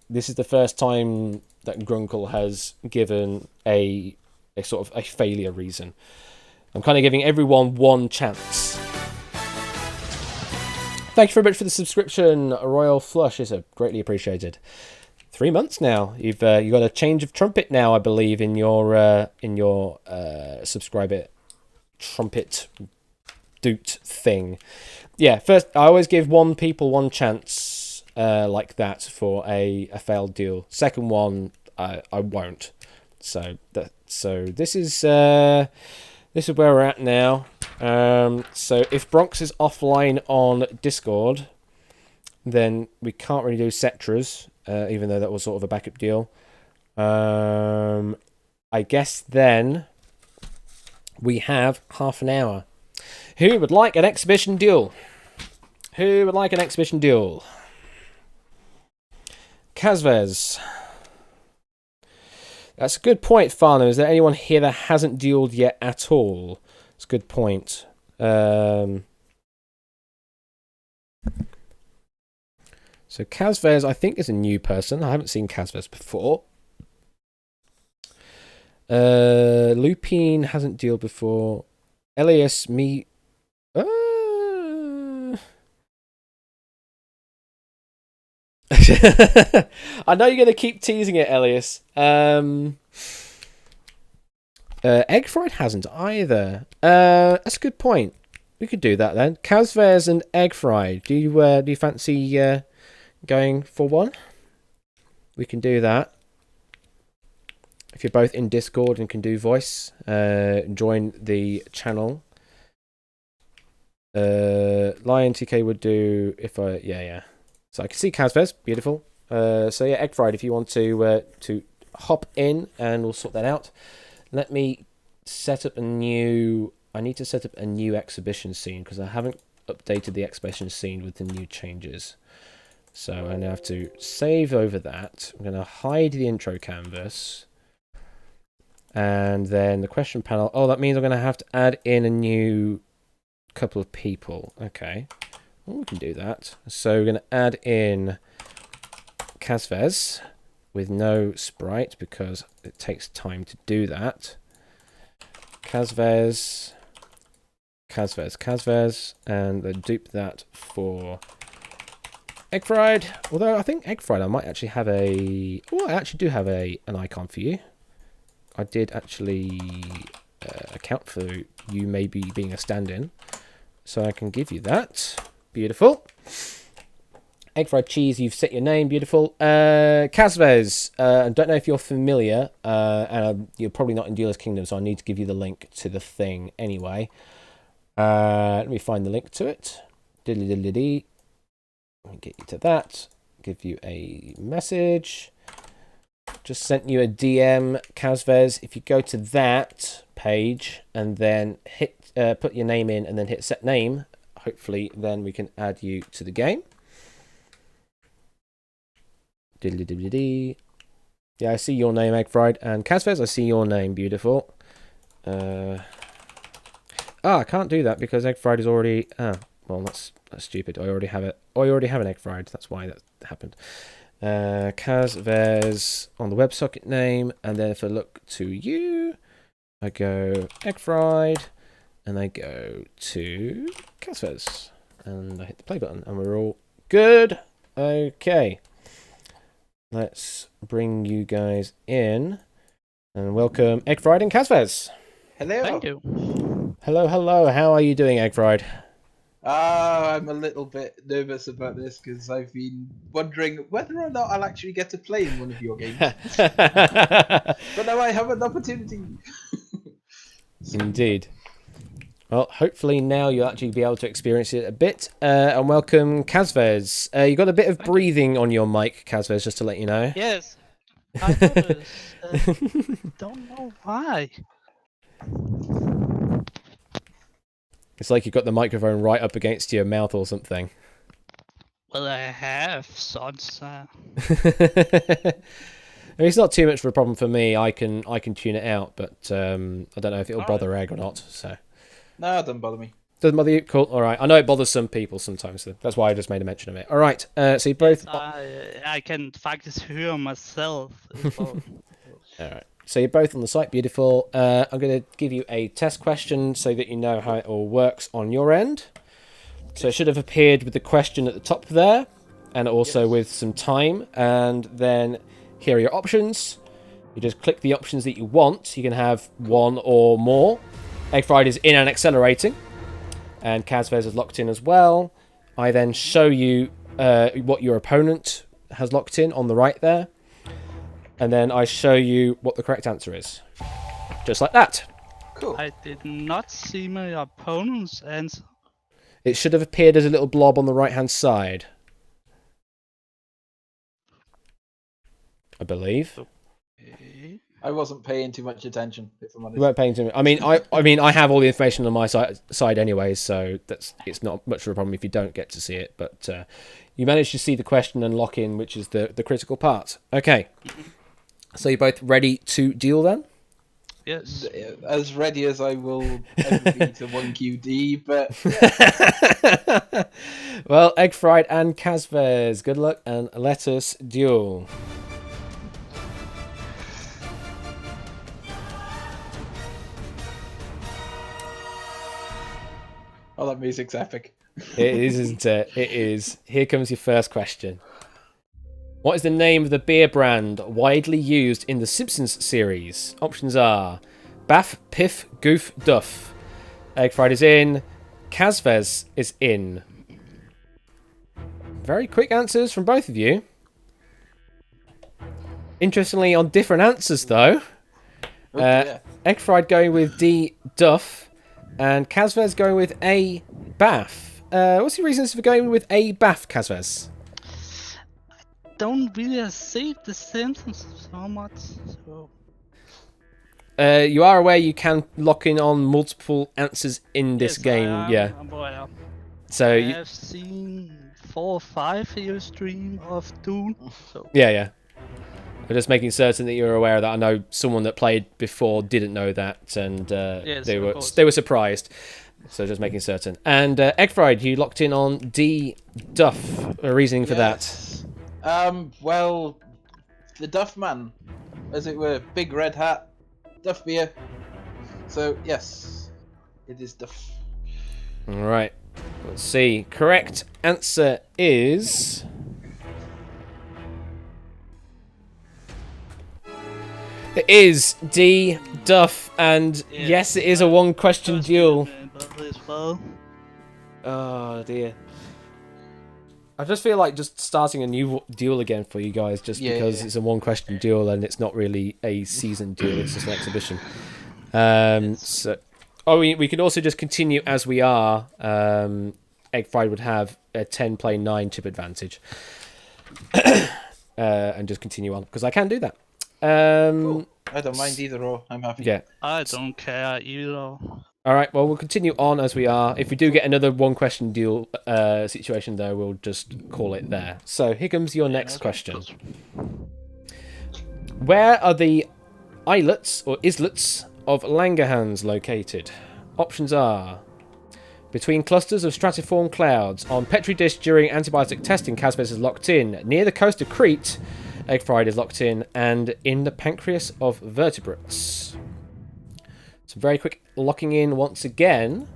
this is the first time that Grunkle has given a sort of a failure reason. I'm kind of giving everyone one chance. Thank you very much for the subscription, Royal Flush. It's greatly appreciated. 3 months now. You've you got a change of trumpet now, I believe, in your subscriber trumpet doot thing. Yeah, first I always give people one chance like that for a failed deal. Second one I won't. So this is where we're at now. So if Bronx is offline on Discord, then we can't really do Setras, even though that was sort of a backup deal. I guess then we have half an hour. Who would like an exhibition duel? Who would like an exhibition duel? Kazvez. That's a good point, Farnham. Is there anyone here that hasn't duelled yet at all? It's a good point. So Kazvez, I think, is a new person. I haven't seen Kazvez before. Lupine hasn't duelled before. Elias, me... I know you're going to keep teasing it, Elias. Egg Fried hasn't either. That's a good point. We could do that then. Kazvez and Egg Fried. Do you fancy going for one? We can do that. If you're both in Discord and can do voice, join the channel. Lion TK would do if I yeah. So I can see Kazvez, beautiful. So yeah, Egg Fried, if you want to hop in, and we'll sort that out. Let me set up a new. I need to set up a new exhibition scene because I haven't updated the exhibition scene with the new changes. So I'm gonna have to save over that. I'm gonna hide the intro canvas, and then the question panel. Oh, that means I'm gonna have to add in a new couple of people. Okay. Well, we can do that. So we're going to add in Kazvez with no sprite because it takes time to do that. Kazvez, and then dupe that for Egg Fried. Although I think Egg Fried, I might actually have a... Oh, I actually do have an icon for you. I did actually account for you maybe being a stand-in. So I can give you that. Beautiful. Egg Fried Cheese, you've set your name. Beautiful. Kazvez, I don't know if you're familiar, and you're probably not in Dealer's Kingdom, so I need to give you the link to the thing anyway. Let me find the link to it. Diddly diddly dee. Let me get you to that. Give you a message. Just sent you a DM, Kazvez. If you go to that page and then hit put your name in and then hit set name, hopefully then we can add you to the game. Diddly diddly dee. Yeah, I see your name, Egg Fried, and Kazvez, I see your name. Beautiful. I can't do that because Egg Fried is already... well, that's stupid. I already have it. I already have an Egg Fried. That's why that happened. Kazvez on the WebSocket name, and then if I look to you, I go Egg Fried, and I go to Kazvez, and I hit the play button, and we're all good. Okay. Let's bring you guys in, and welcome Egg Fried and Kazvez. Hello. Thank you. Hello, hello. How are you doing, Egg Fried? I'm a little bit nervous about this because I've been wondering whether or not I'll actually get to play in one of your games. But now I have an opportunity. Indeed. Well, hopefully now you'll actually be able to experience it a bit. And welcome, Kazvez. You got a bit of breathing on your mic, Kazvez, just to let you know. Yes, I noticed. Don't know why. It's like you've got the microphone right up against your mouth or something. Well, I have thoughts. I mean, it's not too much of a problem for me. I can tune it out, but I don't know if it'll bother Egg or not. So. No, it doesn't bother me. Doesn't bother you? Cool. All right. I know it bothers some people sometimes, so that's why I just made a mention of it. All right. So you both. I can faktiskt hear myself. All right. So you're both on the site. Beautiful. I'm going to give you a test question so that you know how it all works on your end. So it should have appeared with the question at the top there, and also with some time. And then here are your options. You just click the options that you want. You can have one or more. Egg Fried is in and accelerating, and Kazvez is locked in as well. I then show you what your opponent has locked in on the right there, and then I show you what the correct answer is. Just like that. Cool. I did not see my opponent's answer. It should have appeared as a little blob on the right-hand side, I believe. Okay. I wasn't paying too much attention, if I'm honest. You weren't paying too much. I mean, I have all the information on my side anyway, so it's not much of a problem if you don't get to see it. But you managed to see the question and lock in, which is the critical part. Okay, so you're both ready to deal then? Yes. As ready as I will ever be to 1QD, but Well, Egg Fried and Kazvez, good luck and let us duel. oh, that music's epic. It is, isn't it? It is. Here comes your first question. What is the name of the beer brand widely used in the Simpsons series? Options are Baff, Piff, Goof, Duff. Egg Fried is in. Kazvez is in. Very quick answers from both of you. Interestingly, on different answers though. Oh, dear. Egg Fried going with D, Duff, and Kazvez going with A, Baff. What's your reasons for going with A, Baff, Kazvez? Don't really see the Simpsons so much, so You are aware you can lock in on multiple answers in this yes, game, I am yeah. aware. So I you, have seen 4 or 5 of your stream of Dune, so yeah. I'm just making certain that you're aware that I know someone that played before didn't know that, and Yes, they of course. were surprised. So just making certain. And Egg Fried, you locked in on D, Duff. A reasoning for Yes. Well, the Duff Man, as it were, big red hat, Duff beer. So, yes, it is Duff. that? All right. Let's see. Correct answer is it is D, Duff, and yes, it is a one-question duel. As well. Oh dear. I just feel like just starting a new duel again for you guys, just because it's a one-question duel and it's not really a season duel; it's just an exhibition. So, we could also just continue as we are. Egg Fried would have a 10 play 9 chip advantage, and just continue on because I can do that. Cool. I don't mind either or. I'm happy. Yeah. I don't care either. All right. Well, we'll continue on as we are. If we do get another one-question duel situation, though, we'll just call it there. So here comes your next question. Where are the islets or islets of Langerhans located? Options are between clusters of stratiform clouds, on Petri dish during antibiotic testing, Kazvez is locked in, near the coast of Crete, Egg Fried is locked in, and in the pancreas of vertebrates. So very quick locking in once again.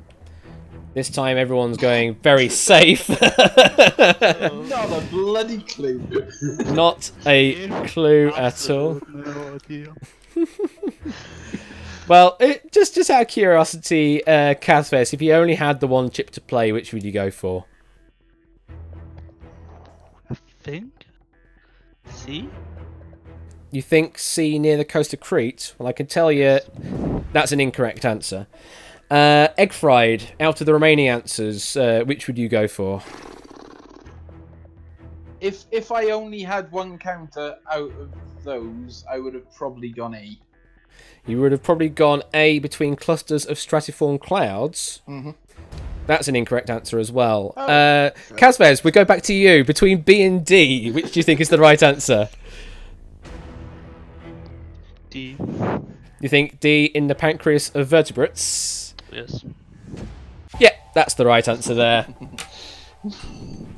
This time everyone's going very safe. Not a bloody clue. Not a clue at all. No idea. Well, just out of curiosity, Kazvez, if you only had the one chip to play, which would you go for? I think. See? You think C near the coast of Crete? Well, I can tell you that's an incorrect answer. Egg Fried, out of the remaining answers, which would you go for? If I only had one counter out of those, I would have probably gone A. You would have probably gone A, between clusters of stratiform clouds. Mhm. That's an incorrect answer as well. Oh. Kazvez, we go back to you. Between B and D, which do you think is the right answer? D. You think D, in the pancreas of vertebrates? Yes. Yeah, that's the right answer there.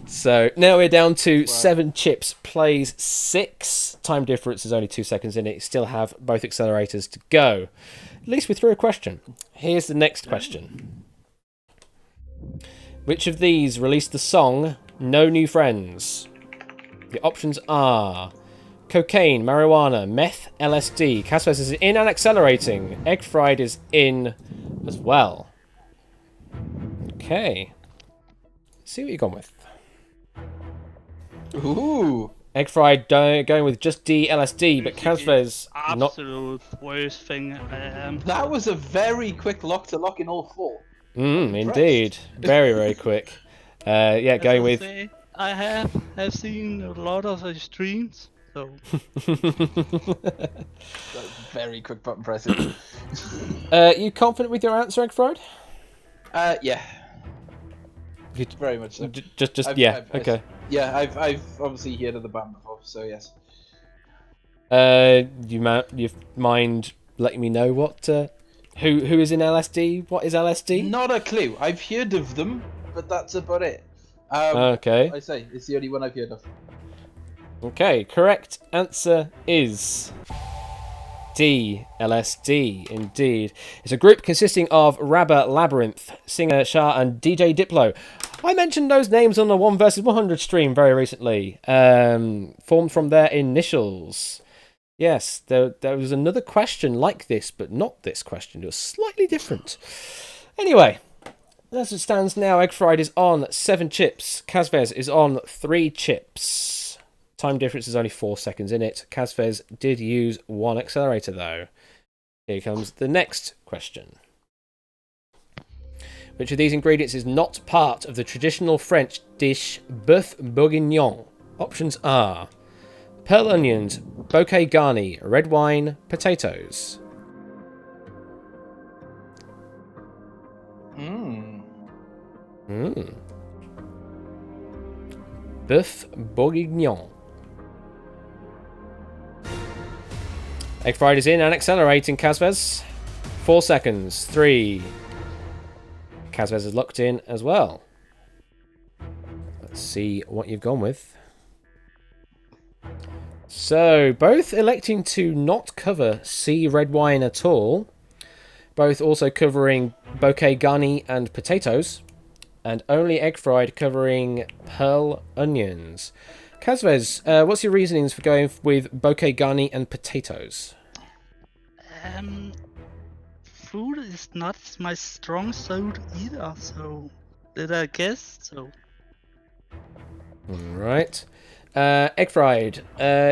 So now we're down to 7 chips, plays 6. Time difference is only 2 seconds in it. You still have both accelerators to go. At least we're through a question. Here's the next question. Which of these released the song No New Friends? The options are cocaine, marijuana, meth, LSD. Casper's is in and accelerating. Egg Fried is in as well. Okay. Let's see what you've gone with. Ooh. Egg Fried going with just D, LSD, but Casper's not. Absolute worst thing I am. That was a very quick lock to lock in all four. Indeed. Very, very quick. Yeah, going As I with. say, I have seen a lot of the streams, so That was very quick button pressing. You confident with your answer, Egg Fried? Yeah. You- Very much so. Okay. Yeah, I've obviously heard of the band before, so yes. You mind letting me know what who is in LSD? What is LSD? Not a clue. I've heard of them, but that's about it. Okay. I say it's the only one I've heard of. Okay. Correct answer is D. LSD. Indeed, it's a group consisting of Rabba Labyrinth, singer Shah, and DJ Diplo. I mentioned those names on the 1 vs 100 stream very recently. Formed from their initials. Yes, there was another question like this, but not this question. It was slightly different. Anyway, as it stands now, Egg Fried is on 7 chips. Kazvez is on 3 chips. Time difference is only 4 seconds in it. Kazvez did use 1 accelerator, though. Here comes the next question. Which of these ingredients is not part of the traditional French dish bœuf bourguignon? Options are pearl onions, bouquet garni, red wine, potatoes. Bœuf bourguignon. Egg Fried is in and accelerating, Kazvez. 4 seconds. 3. Kazvez is locked in as well. Let's see what you've gone with. So, both electing to not cover C, red wine at all. Both also covering bouquet garni and potatoes. And only Egg Fried covering pearl onions. Kazvez, what's your reasonings for going with bouquet garni and potatoes? Food is not my strong suit either, so did I guess? So Alright. Egg Fried,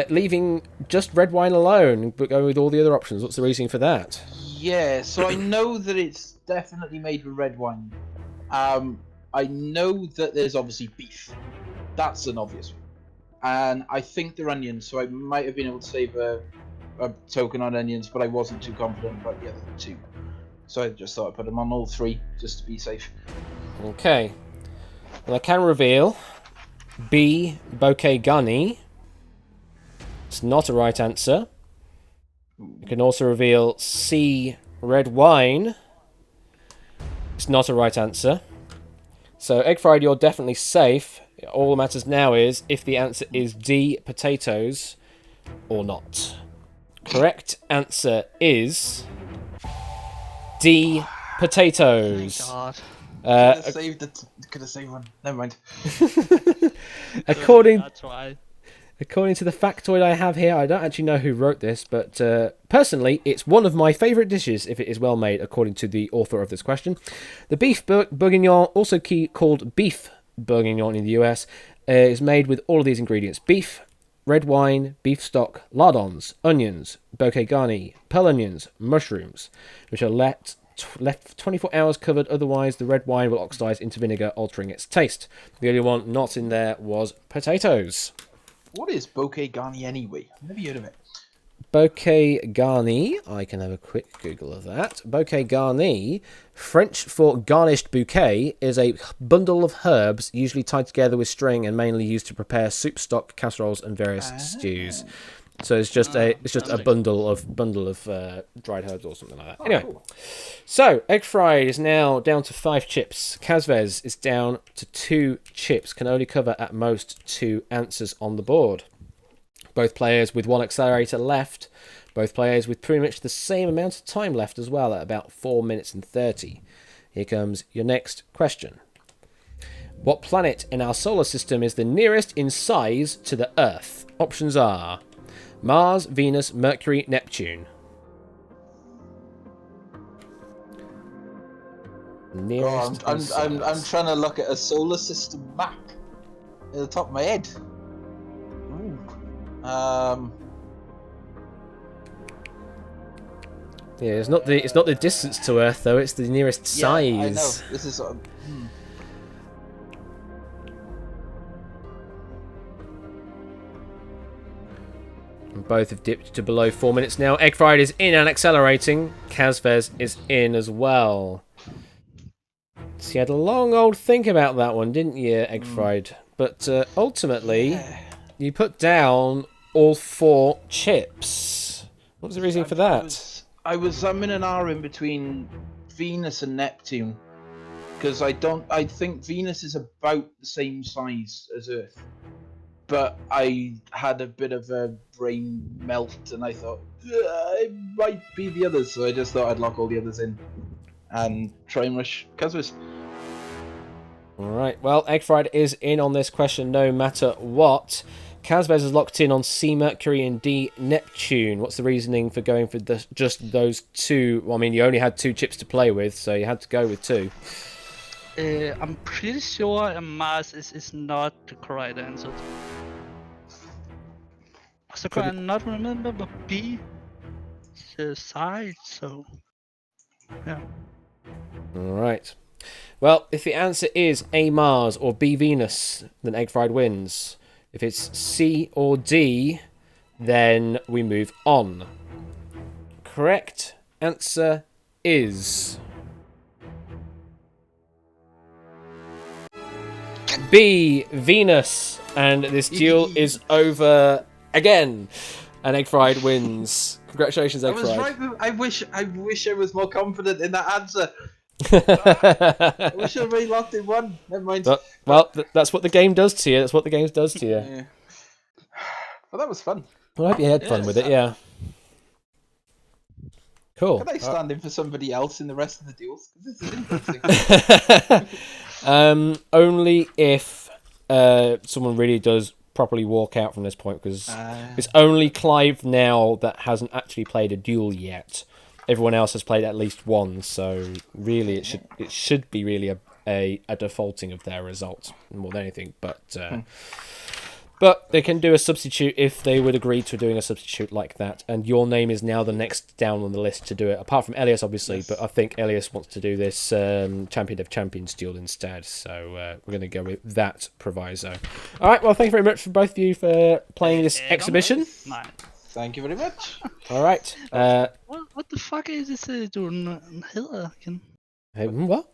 leaving just red wine alone, but going with all the other options. What's the reasoning for that? Yeah, so I know that it's definitely made with red wine. I know that there's obviously beef. That's an obvious one. And I think they're onions, so I might have been able to save a token on onions, but I wasn't too confident about the other 2. So I just thought I'd put them on all 3, just to be safe. Okay. Well, I can reveal B, bouquet garni. It's not a right answer. You can also reveal C, red wine. It's not a right answer. So, Egg Fried, you're definitely safe. All that matters now is if the answer is D, potatoes, or not. Correct answer is D, potatoes. God. Could have saved one. Never mind. According That's why. According to the factoid I have here, I don't actually know who wrote this, but personally, it's one of my favourite dishes if it is well made, according to the author of this question. The beef bourguignon, also called beef bourguignon in the US, is made with all of these ingredients. Beef, red wine, beef stock, lardons, onions, bouquet garni, pearl onions, mushrooms, which are left 24 hours covered, otherwise the red wine will oxidize into vinegar, altering its taste. The only one not in there was potatoes. What is bouquet garni anyway? I've never heard of it. Bouquet garni, I can have a quick Google of that. Bouquet garni, French for garnished bouquet, is a bundle of herbs usually tied together with string and mainly used to prepare soup stock, casseroles, and various stews. So it's just a bundle of dried herbs or something like that. Anyway, cool. So Egg Fried is now down to 5 chips. Kazvez is down to 2 chips. Can only cover at most 2 answers on the board. Both players with 1 accelerator left. Both players with pretty much the same amount of time left as well, at about 4 minutes and 30. Here comes your next question. What planet in our solar system is the nearest in size to the Earth? Options are Mars, Venus, Mercury, Neptune. Nearest in size. I'm trying to look at a solar system map at the top of my head. Ooh. Yeah, it's not the distance to Earth though. It's the nearest size. Yeah, I know. This is sort of. Both have dipped to below 4 minutes now. Egg Fried is in and accelerating. Kazvez is in as well. So you had a long old think about that one, didn't you, Egg Fried? But ultimately, you put down all 4 chips. What was the reason for that? I was in an hour in between Venus and Neptune because I think Venus is about the same size as Earth. But I had a bit of a brain melt and I thought it might be the others, so I just thought I'd lock all the others in and try and rush Kazvez. Alright, well, Egg Fried is in on this question no matter what. Kazvez is locked in on C, Mercury, and D, Neptune. What's the reasoning for going for just those 2? Well, I mean, you only had 2 chips to play with, so you had to go with 2. I'm pretty sure Mars is not the correct answer. So I cannot remember, but B the size, so yeah. Alright. Well, if the answer is A, Mars, or B, Venus, then Egg Fried wins. If it's C or D, then we move on. Correct answer is B, Venus, and this duel is over again, and Egg Fried wins. Congratulations, Egg Fried. Right. I wish I was more confident in that answer. I wish I really locked in one. Never mind. Well, that's what the game does to you. That's what the game does to you. Yeah. Well, that was fun. Well, I hope you had fun with it. Yeah. Cool. Can I stand in for somebody else in the rest of the deals? This is interesting. Only if someone really does properly walk out from this point, because it's only Clive now that hasn't actually played a duel yet. Everyone else has played at least one, so really it should be really a defaulting of their result more than anything. But they can do a substitute if they would agree to doing a substitute like that. And your name is now the next down on the list to do it, apart from Elias, obviously. Yes. But I think Elias wants to do this Champion of Champions duel instead. So we're going to go with that proviso. All right, well, thank you very much for both of you for playing this exhibition. Thank you very much. All right. What the fuck is this doing here again? What?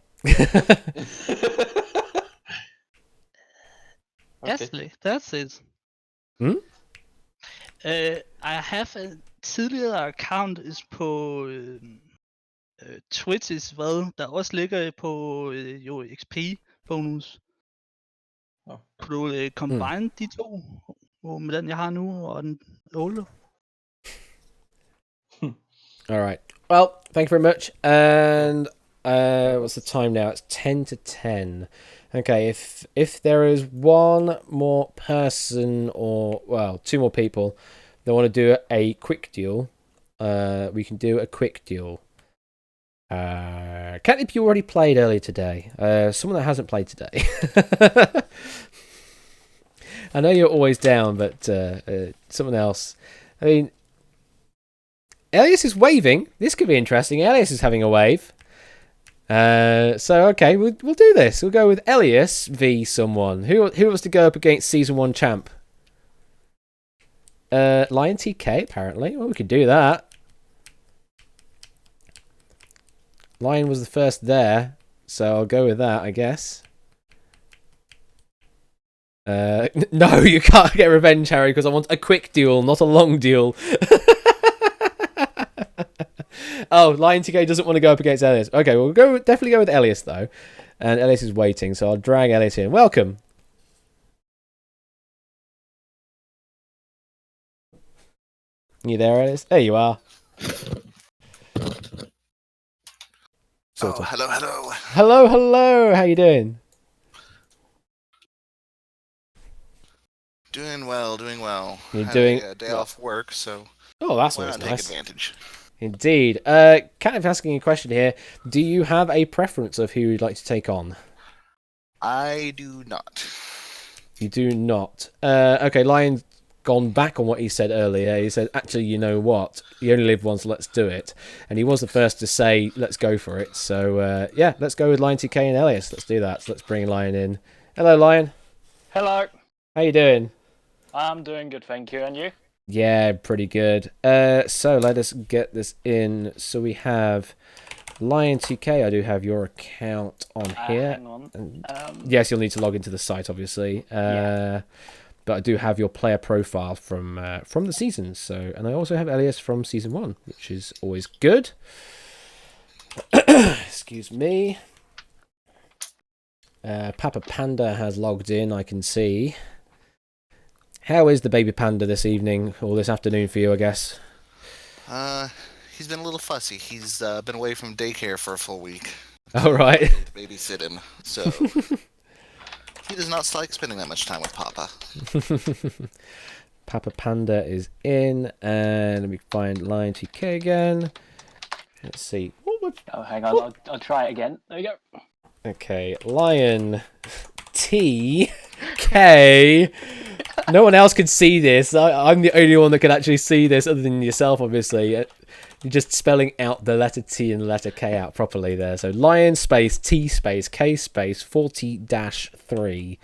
Ashley, that's it. I have a tidligere account på Twitch, der også ligger på jo XP-bonus. Kunne du combine de to med den jeg har nu og den old? All right. Well, thank you very much. And what's the time now? It's 10 to 10. Okay, if there is one more person or, well, 2 more people that want to do a quick deal, we can do a quick deal. Catnip, you already played earlier today. Someone that hasn't played today. I know you're always down, but someone else. I mean, Elias is waving. This could be interesting. Elias is having a wave. So okay, we'll do this. We'll go with Elias v someone. Who wants to go up against Season 1 champ? Lion TK apparently. Well, we could do that. Lion was the first there, so I'll go with that, I guess. No, you can't get revenge, Harry, because I want a quick duel, not a long duel. Oh, Lion TK doesn't want to go up against Elias. Okay, we'll definitely go with Elias, though. And Elias is waiting, so I'll drag Elias in. Welcome. You there, Elias? There you are. Oh, hello. Hello. How you doing? Doing well, doing well. You're Had doing a day well. off work, so Oh, that's why always not take nice. advantage? Indeed. Kind of asking a question here. Do you have a preference of who you'd like to take on? I do not. You do not. Okay, Lion's gone back on what he said earlier. He said, actually, you know what? You only live once, let's do it. And he was the first to say, let's go for it. So, yeah, let's go with Lion TK and Elias. Let's do that. So let's bring Lion in. Hello, Lion. Hello. How you doing? I'm doing good, thank you. And you? Yeah, pretty good. So let us get this in. So we have Lion TK. I do have your account on here. Hang on. Yes, you'll need to log into the site, obviously. Yeah. But I do have your player profile from the seasons. So, and I also have Elias from season 1, which is always good. Excuse me. Papa Panda has logged in. I can see. How is the baby panda this evening or this afternoon for you? I guess. He's been a little fussy. He's been away from daycare for a full week. All right. Babysit him, so he does not like spending that much time with Papa. Papa Panda is in, and let me find Lion TK again. Let's see. Oh, hang on. I'll try it again. There we go. Okay, Lion TK. No one else can see this. I'm the only one that can actually see this, other than yourself, obviously. You're just spelling out the letter T and the letter K out properly there. So Lion space T space K space 40-3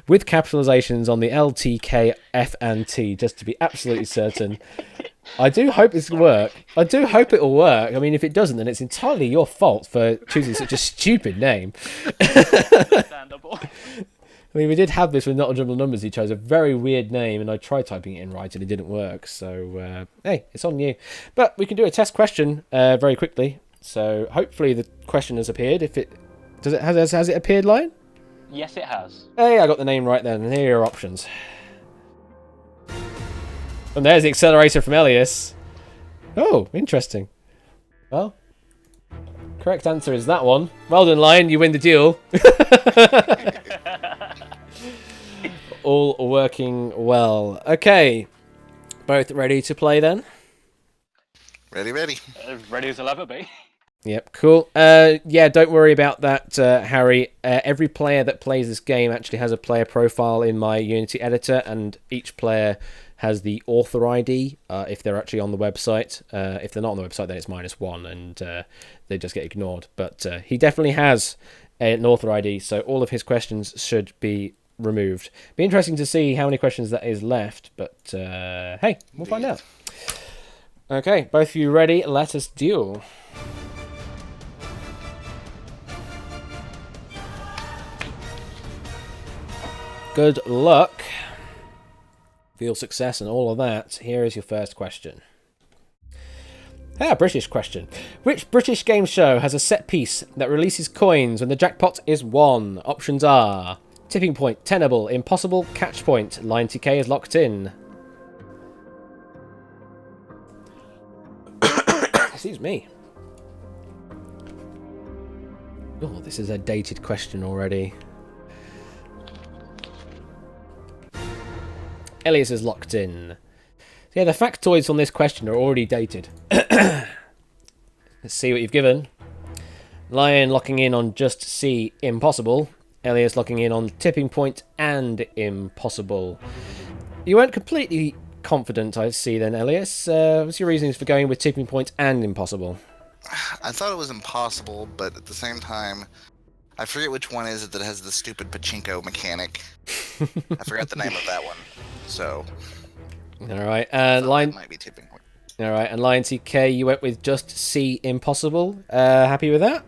with capitalizations on the L, T, K, F, and T, just to be absolutely certain. I do hope this will work. I do hope it will work. I mean, if it doesn't, then it's entirely your fault for choosing such a stupid name. Understandable. I mean, we did have this with Not Jumble Numbers. He chose a very weird name, and I tried typing it in right, and it didn't work. So, hey, it's on you. But we can do a test question very quickly. So, hopefully, the question has appeared. If it has it appeared, Lion? Yes, it has. Hey, I got the name right then. And here are your options. And there's the accelerator from Elias. Oh, interesting. Well, correct answer is that one. Well done, Lion. You win the duel. All working well. Okay. Both ready to play then? Ready, ready. Ready as I'll ever be. Yep, cool. Yeah, don't worry about that, Harry. Every player that plays this game actually has a player profile in my Unity editor, and each player has the author ID if they're actually on the website. If they're not on the website, then it's -1, and they just get ignored. But he definitely has an author ID, so all of his questions should be removed. Be interesting to see how many questions that is left, but hey, we'll find out. Okay, both of you ready? Let us duel. Good luck. Feel success and all of that. Here is your first question. British question. Which British game show has a set piece that releases coins when the jackpot is won? Options are Tipping Point, Tenable, Impossible, Catch Point. Line TK is locked in. Excuse me. Oh, this is a dated question already. Elias is locked in. Yeah, the factoids on this question are already dated. Let's see what you've given. Lion locking in on just C, Impossible. Elias locking in on Tipping Point and Impossible. You weren't completely confident, I see then, Elias. What's your reasons for going with Tipping Point and Impossible? I thought it was impossible, but at the same time, I forget which one is it that has the stupid pachinko mechanic. I forgot the name of that one. So, all right, Lion might be Tipping Point. All right, and Lion TK, you went with just C, Impossible. Happy with that?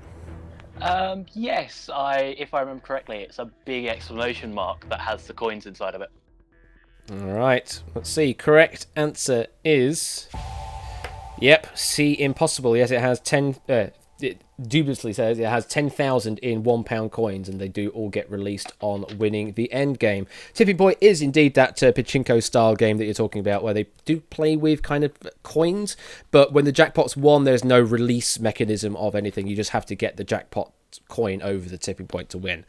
Yes. If I remember correctly, it's a big exclamation mark that has the coins inside of it. All right, let's see. Correct answer is, yep, C, Impossible. Yes, it has 10. It dubiously says it has 10,000 in £1 coins, and they do all get released on winning the end game. Tipping Point is indeed that pachinko style game that you're talking about, where they do play with kind of coins, but when the jackpot's won, there's no release mechanism of anything. You just have to get the jackpot coin over the tipping point to win.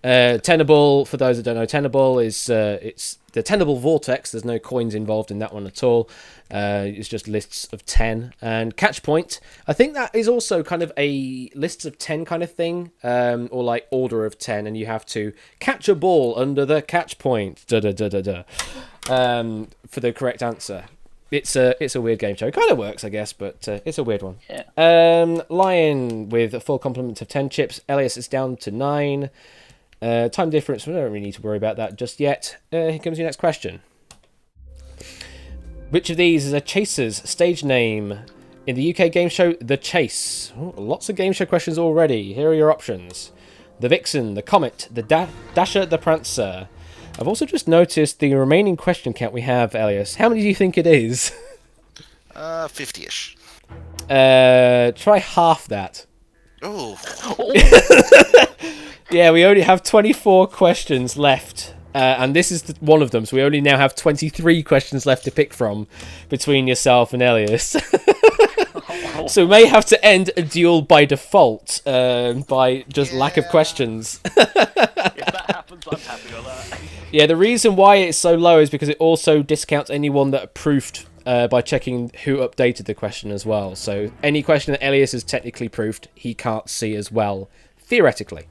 Tenable, for those that don't know, Tenable is it's the Tenable Vortex. There's no coins involved in that one at all. It's just lists of 10. And Catch Point, I think that is also kind of a lists of 10 kind of thing, or like order of 10, and you have to catch a ball under the catch point, for the correct answer. It's a weird game show. It kind of works, I guess, but it's a weird one. Yeah. Lion with a full complement of 10 chips. Elias is down to 9. Time difference, we don't really need to worry about that just yet. Here comes your next question. Which of these is a chaser's stage name in the UK game show The Chase? Oh, lots of game show questions already. Here are your options. The Vixen, the Comet, the Dasher, the Prancer. I've also just noticed the remaining question count we have, Elias. How many do you think it is? 50-ish. Try half that. Oh. Yeah, we only have 24 questions left. And this is one of them, so we only now have 23 questions left to pick from between yourself and Elias. So we may have to end a duel by default, by just lack of questions. If that happens, I'm happy with that. Yeah, the reason why it's so low is because it also discounts anyone that proofed by checking who updated the question as well. So any question that Elias has technically proofed, he can't see as well, theoretically.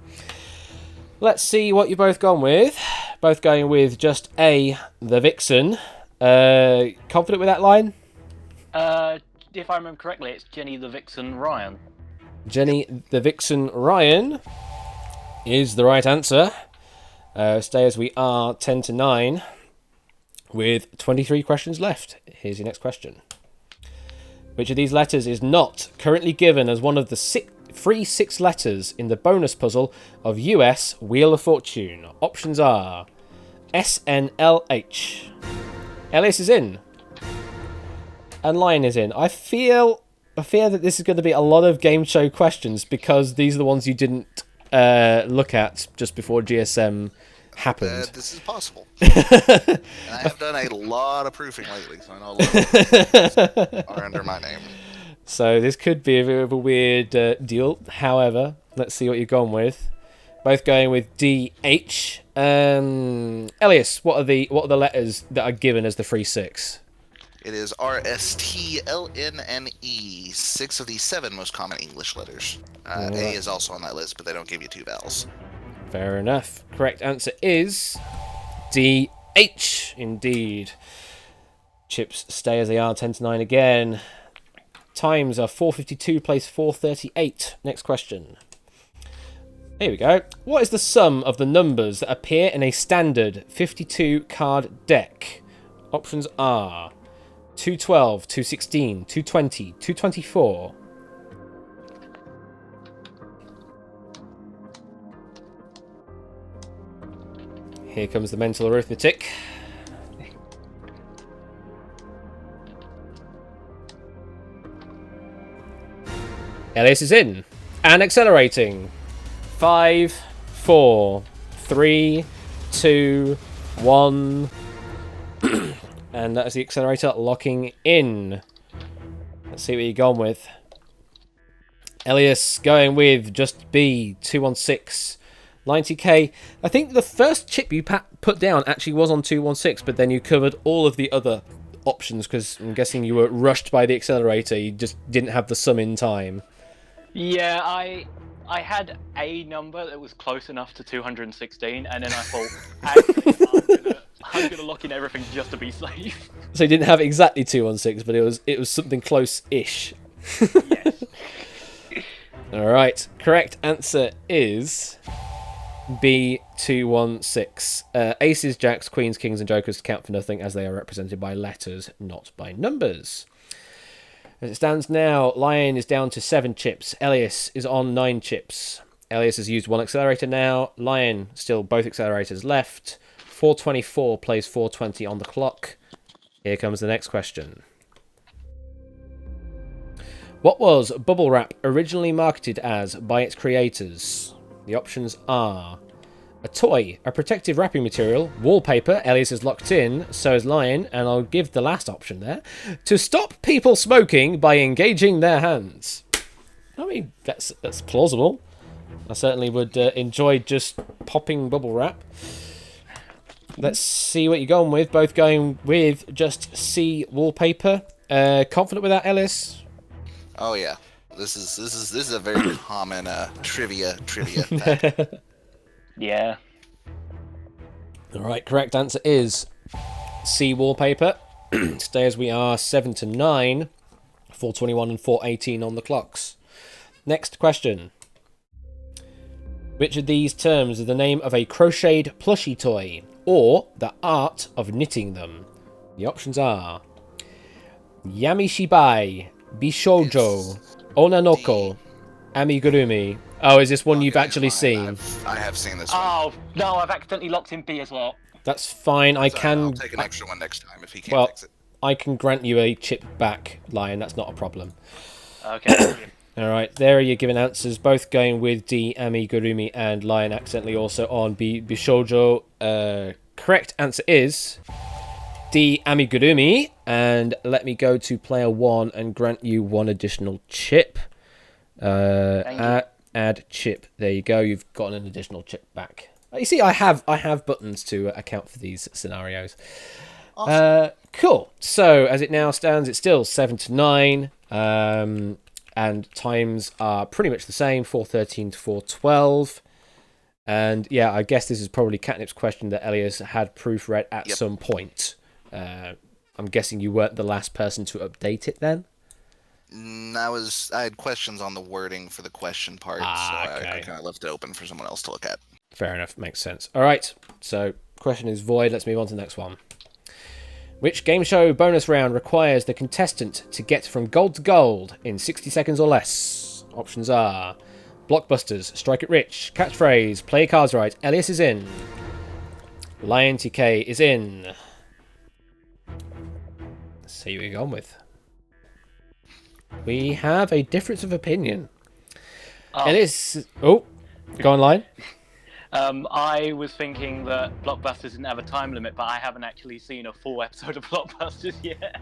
Let's see what you've both gone with. Both going with just A, the Vixen. Confident with that line? If I remember correctly, it's Jenny the Vixen Ryan. Jenny the Vixen Ryan is the right answer. Stay as we are, 10 to 9, with 23 questions left. Here's your next question. Which of these letters is not currently given as one of the free 6 letters in the bonus puzzle of US Wheel of Fortune? Options are SNLH. Elias is in. And Lion is in. I fear that this is going to be a lot of game show questions because these are the ones you didn't look at just before GSM happened. This is possible. And I have done a lot of proofing lately, so I know a lot of things are under my name. So this could be a bit of a weird deal. However, let's see what you've gone with. Both going with DH. Elias, what are the letters that are given as the free 6? It is RSTLNNE, 6 of the 7 most common English letters. A is also on that list, but they don't give you 2 vowels. Fair enough. Correct answer is DH, indeed. Chips stay as they are, 10 to 9 again. Times are 4:52, place 4:38. Next question. Here we go. What is the sum of the numbers that appear in a standard 52 card deck? Options are 212, 216, 220, 224. Here comes the mental arithmetic. Elias is in and accelerating. 5, 4, 3, 2, 1. And that is the accelerator locking in. Let's see what you've gone with. Elias going with just B, 216. 90k. I think the first chip you put down actually was on 216, but then you covered all of the other options because I'm guessing you were rushed by the accelerator. You just didn't have the sum in time. Yeah, I had a number that was close enough to 216, and then I thought, actually, I'm gonna lock in everything just to be safe. So you didn't have exactly 216, but it was something close-ish. Yes. All right. Correct answer is B216. Aces, jacks, queens, kings, and jokers count for nothing as they are represented by letters, not by numbers. As it stands now, Lion is down to 7 chips. Elias is on 9 chips. Elias has used 1 accelerator now. Lion, still both accelerators left. 424 plays 420 on the clock. Here comes the next question. What was Bubble Wrap originally marketed as by its creators? The options are a toy, a protective wrapping material, wallpaper, Elias is locked in, so is Lion, and I'll give the last option there, to stop people smoking by engaging their hands. I mean, that's plausible. I certainly would enjoy just popping bubble wrap. Let's see what you're going with. Both going with just C wallpaper. Confident with that, Ellis? Oh yeah, this is a very common trivia fact. Yeah. All right, correct answer is C wallpaper. Stay as we are, 7 to 9, 4:21 and 4:18 on the clocks. Next question. Which of these terms is the name of a crocheted plushie toy or the art of knitting them? The options are Yamishibai, Bishoujo, Onanoko, Amigurumi. Oh, is this one you've actually seen? I have seen this one. Oh no, I've accidentally locked in B as well. That's fine. I'll take an extra one next time if he can't fix it. I can grant you a chip back, Lion. That's not a problem. Okay. All right, there are your given answers. Both going with D, Amigurumi, and Lion accidentally also on B, Bishoujo. Correct answer is D, Amigurumi. And let me go to player 1 and grant you one additional chip. Add chip. There you go. You've gotten an additional chip back. You see, I have buttons to account for these scenarios. Awesome. Cool. So as it now stands, it's still 7 to 9. And times are pretty much the same, 4:13 to 4:12. And yeah, I guess this is probably Catnip's question that Elias had proofread at some point. I'm guessing you weren't the last person to update it then? I had questions on the wording for the question part, so I kind of left it open for someone else to look at. Fair enough, makes sense. All right, so question is void. Let's move on to the next one. Which game show bonus round requires the contestant to get from gold to gold in 60 seconds or less? Options are Blockbusters, Strike It Rich, Catchphrase, Play Your Cards Right. Elias is in. Lion TK is in. Let's see what you're going with. We have a difference of opinion. Elias... Oh, go on, Lion. I was thinking that Blockbusters didn't have a time limit, but I haven't actually seen a full episode of Blockbusters yet.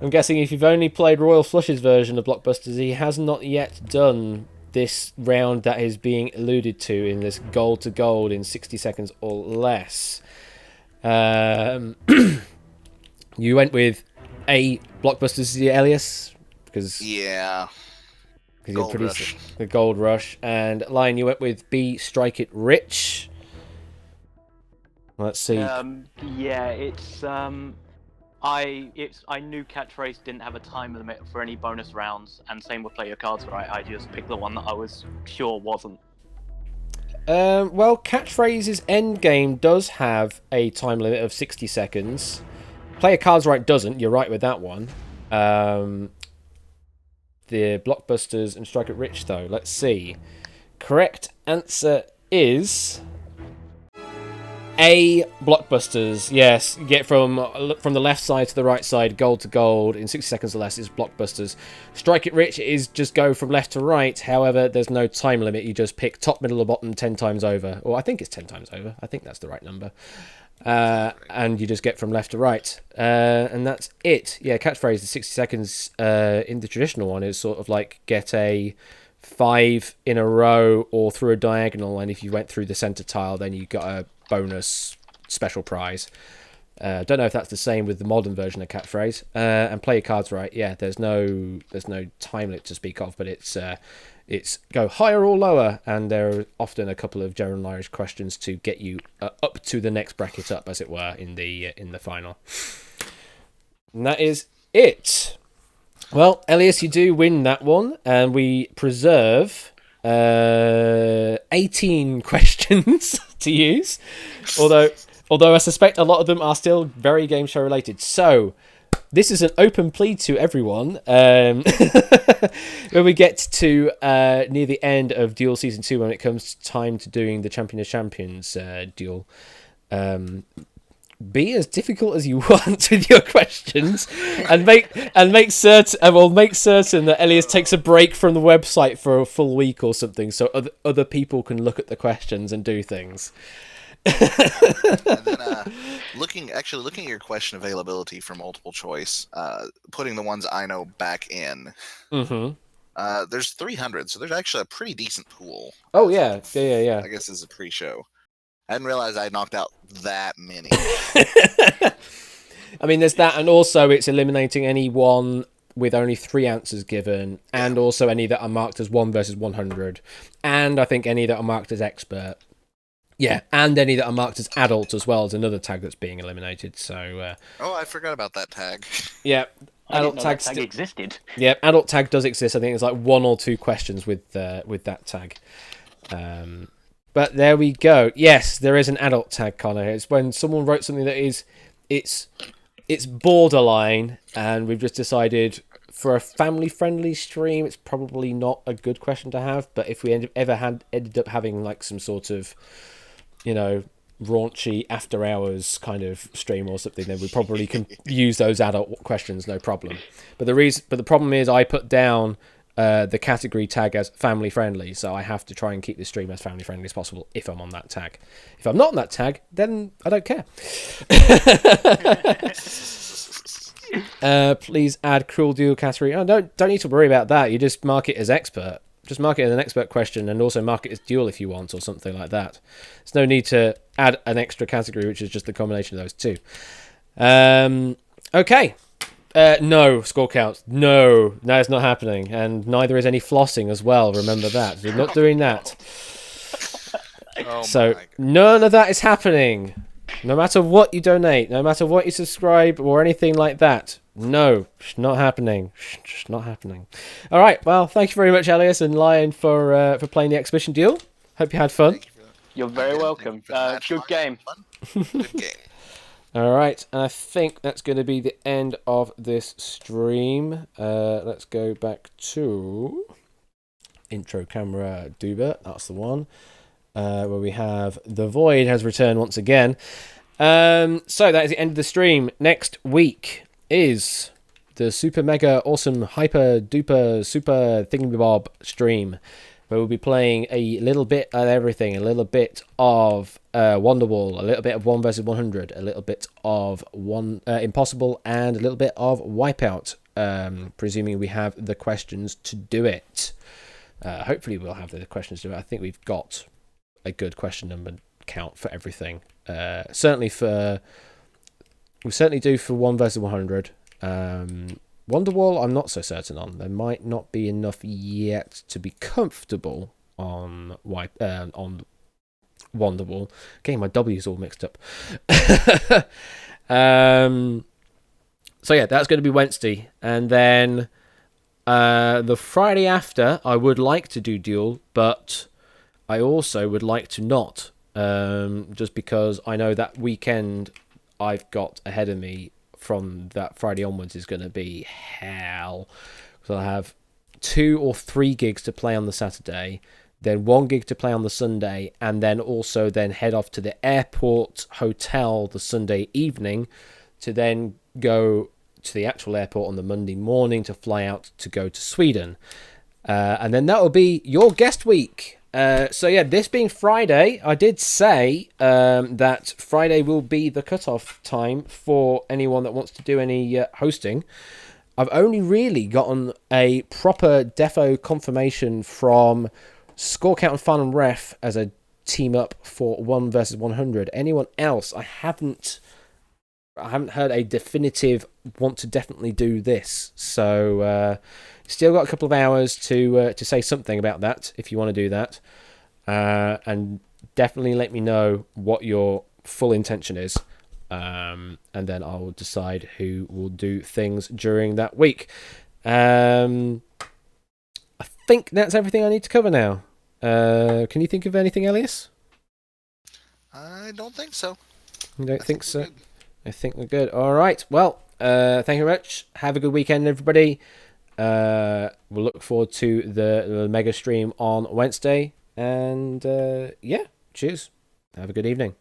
I'm guessing if you've only played Royal Flush's version of Blockbusters, he has not yet done this round that is being alluded to in this gold to gold in 60 seconds or less. You went with A, Blockbusters, Elias? Because yeah. Gold Rush. The Gold Rush. And Lion, you went with B, Strike It Rich. Let's see. Yeah, it's I knew Catchphrase didn't have a time limit for any bonus rounds, and same with Play Your Cards Right. I just picked the one that I was sure wasn't. Well, Catchphrase's endgame does have a time limit of 60 seconds. Play Your Cards Right doesn't. You're right with that one. The Blockbusters and Strike It Rich, though. Let's see. Correct answer is A, Blockbusters. Yes, get from the left side to the right side, gold to gold in 60 seconds or less is Blockbusters. Strike It Rich is just go from left to right. However, there's no time limit. You just pick top, middle, or bottom 10 times over. Or I think it's 10 times over. I think that's the right number. And you just get from left to right. And that's it. Yeah, Catchphrase, the 60 seconds in the traditional one is sort of like get a 5 in a row or through a diagonal, and if you went through the center tile, then you got a bonus special prize. Don't know if that's the same with the modern version of Catchphrase. And Play Your Cards Right. Yeah, there's no time limit to speak of, but it's go higher or lower, and there are often a couple of general Irish questions to get you up to the next bracket up, as it were, in the final. And that is it. Well, Elias, you do win that one, and we preserve 18 questions to use, although I suspect a lot of them are still very game show related. So this is an open plea to everyone. When we get to near the end of Duel Season 2, when it comes time to doing the Champion of Champions duel, be as difficult as you want with your questions, and make certain that Elias takes a break from the website for a full week or something, so other people can look at the questions and do things. And then looking at your question availability for multiple choice, putting the ones I know back in. Mm-hmm. There's 300, so there's actually a pretty decent pool. Oh yeah. Yeah. I guess it's a pre-show. I didn't realize I knocked out that many. I mean, there's that, and also it's eliminating anyone with only 3 answers given, and also any that are marked as 1 versus 100, and I think any that are marked as expert. Yeah, and any that are marked as adult as well as another tag that's being eliminated. So. Oh, I forgot about that tag. Yeah. I didn't know that tag existed. Yeah, adult tag does exist. I think it's like 1 or 2 questions with that tag. But there we go. Yes, there is an adult tag, Connor. It's when someone wrote something that it's borderline, and we've just decided for a family-friendly stream, it's probably not a good question to have. But if we ended up having like some sort of, raunchy after-hours kind of stream or something, then we probably can use those adult questions, no problem. But the problem is I put down the category tag as family friendly, so I have to try and keep the stream as family friendly as possible if I'm on that tag. If I'm not on that tag, then I don't care. Please add cruel duel category. Oh, don't need to worry about that. You just mark it as expert. Just mark it as an expert question, and also mark it as duel if you want, or something like that. There's no need to add an extra category, which is just the combination of those two. Okay. No, score counts. No, it's not happening. And neither is any flossing as well. Remember that. We're not doing that. So none of that is happening. No matter what you donate, no matter what you subscribe or anything like that. No, it's not happening. Just not happening. All right. Well, thank you very much, Elias and Lion, for playing the exhibition duel. Hope you had fun. You're very welcome. Good game. Good game. All right, and I think that's going to be the end of this stream. Let's go back to intro camera Duba. That's the one where we have the Void has returned once again. So that is the end of the stream. Next week is the super mega awesome hyper duper super thingamabob stream, where we'll be playing a little bit of everything, a little bit of Wonderwall, a little bit of 1 versus 100, a little bit of Impossible, and a little bit of Wipeout, presuming we have the questions to do it. Hopefully we'll have the questions to do it. I think we've got a good question number count for everything. We certainly do for 1 versus 100. Wonderwall, I'm not so certain on. There might not be enough yet to be comfortable on Wonderwall. Getting my W's all mixed up. So yeah, that's going to be Wednesday, and then the Friday after, I would like to do duel, but I also would like to not, just because I know that weekend I've got ahead of me from that Friday onwards is going to be hell. So I have 2 or 3 gigs to play on the Saturday, then 1 gig to play on the Sunday, and then also then head off to the airport hotel the Sunday evening to then go to the actual airport on the Monday morning to fly out to go to Sweden. And then that will be your guest week. So yeah, this being Friday, I did say that Friday will be the cutoff time for anyone that wants to do any hosting. I've only really gotten a proper defo confirmation from Scorecount and Final Ref as a team up for 1 versus 100. Anyone else, I haven't heard a definitive want to definitely do this. So still got a couple of hours to say something about that if you want to do that. And definitely let me know what your full intention is. And then I will decide who will do things during that week. I think that's everything I need to cover now. Can you think of anything, Elias? I don't think so. You don't think so? I think we're good. All right. Well, thank you very much. Have a good weekend, everybody. We'll look forward to the mega stream on Wednesday. And yeah, cheers. Have a good evening.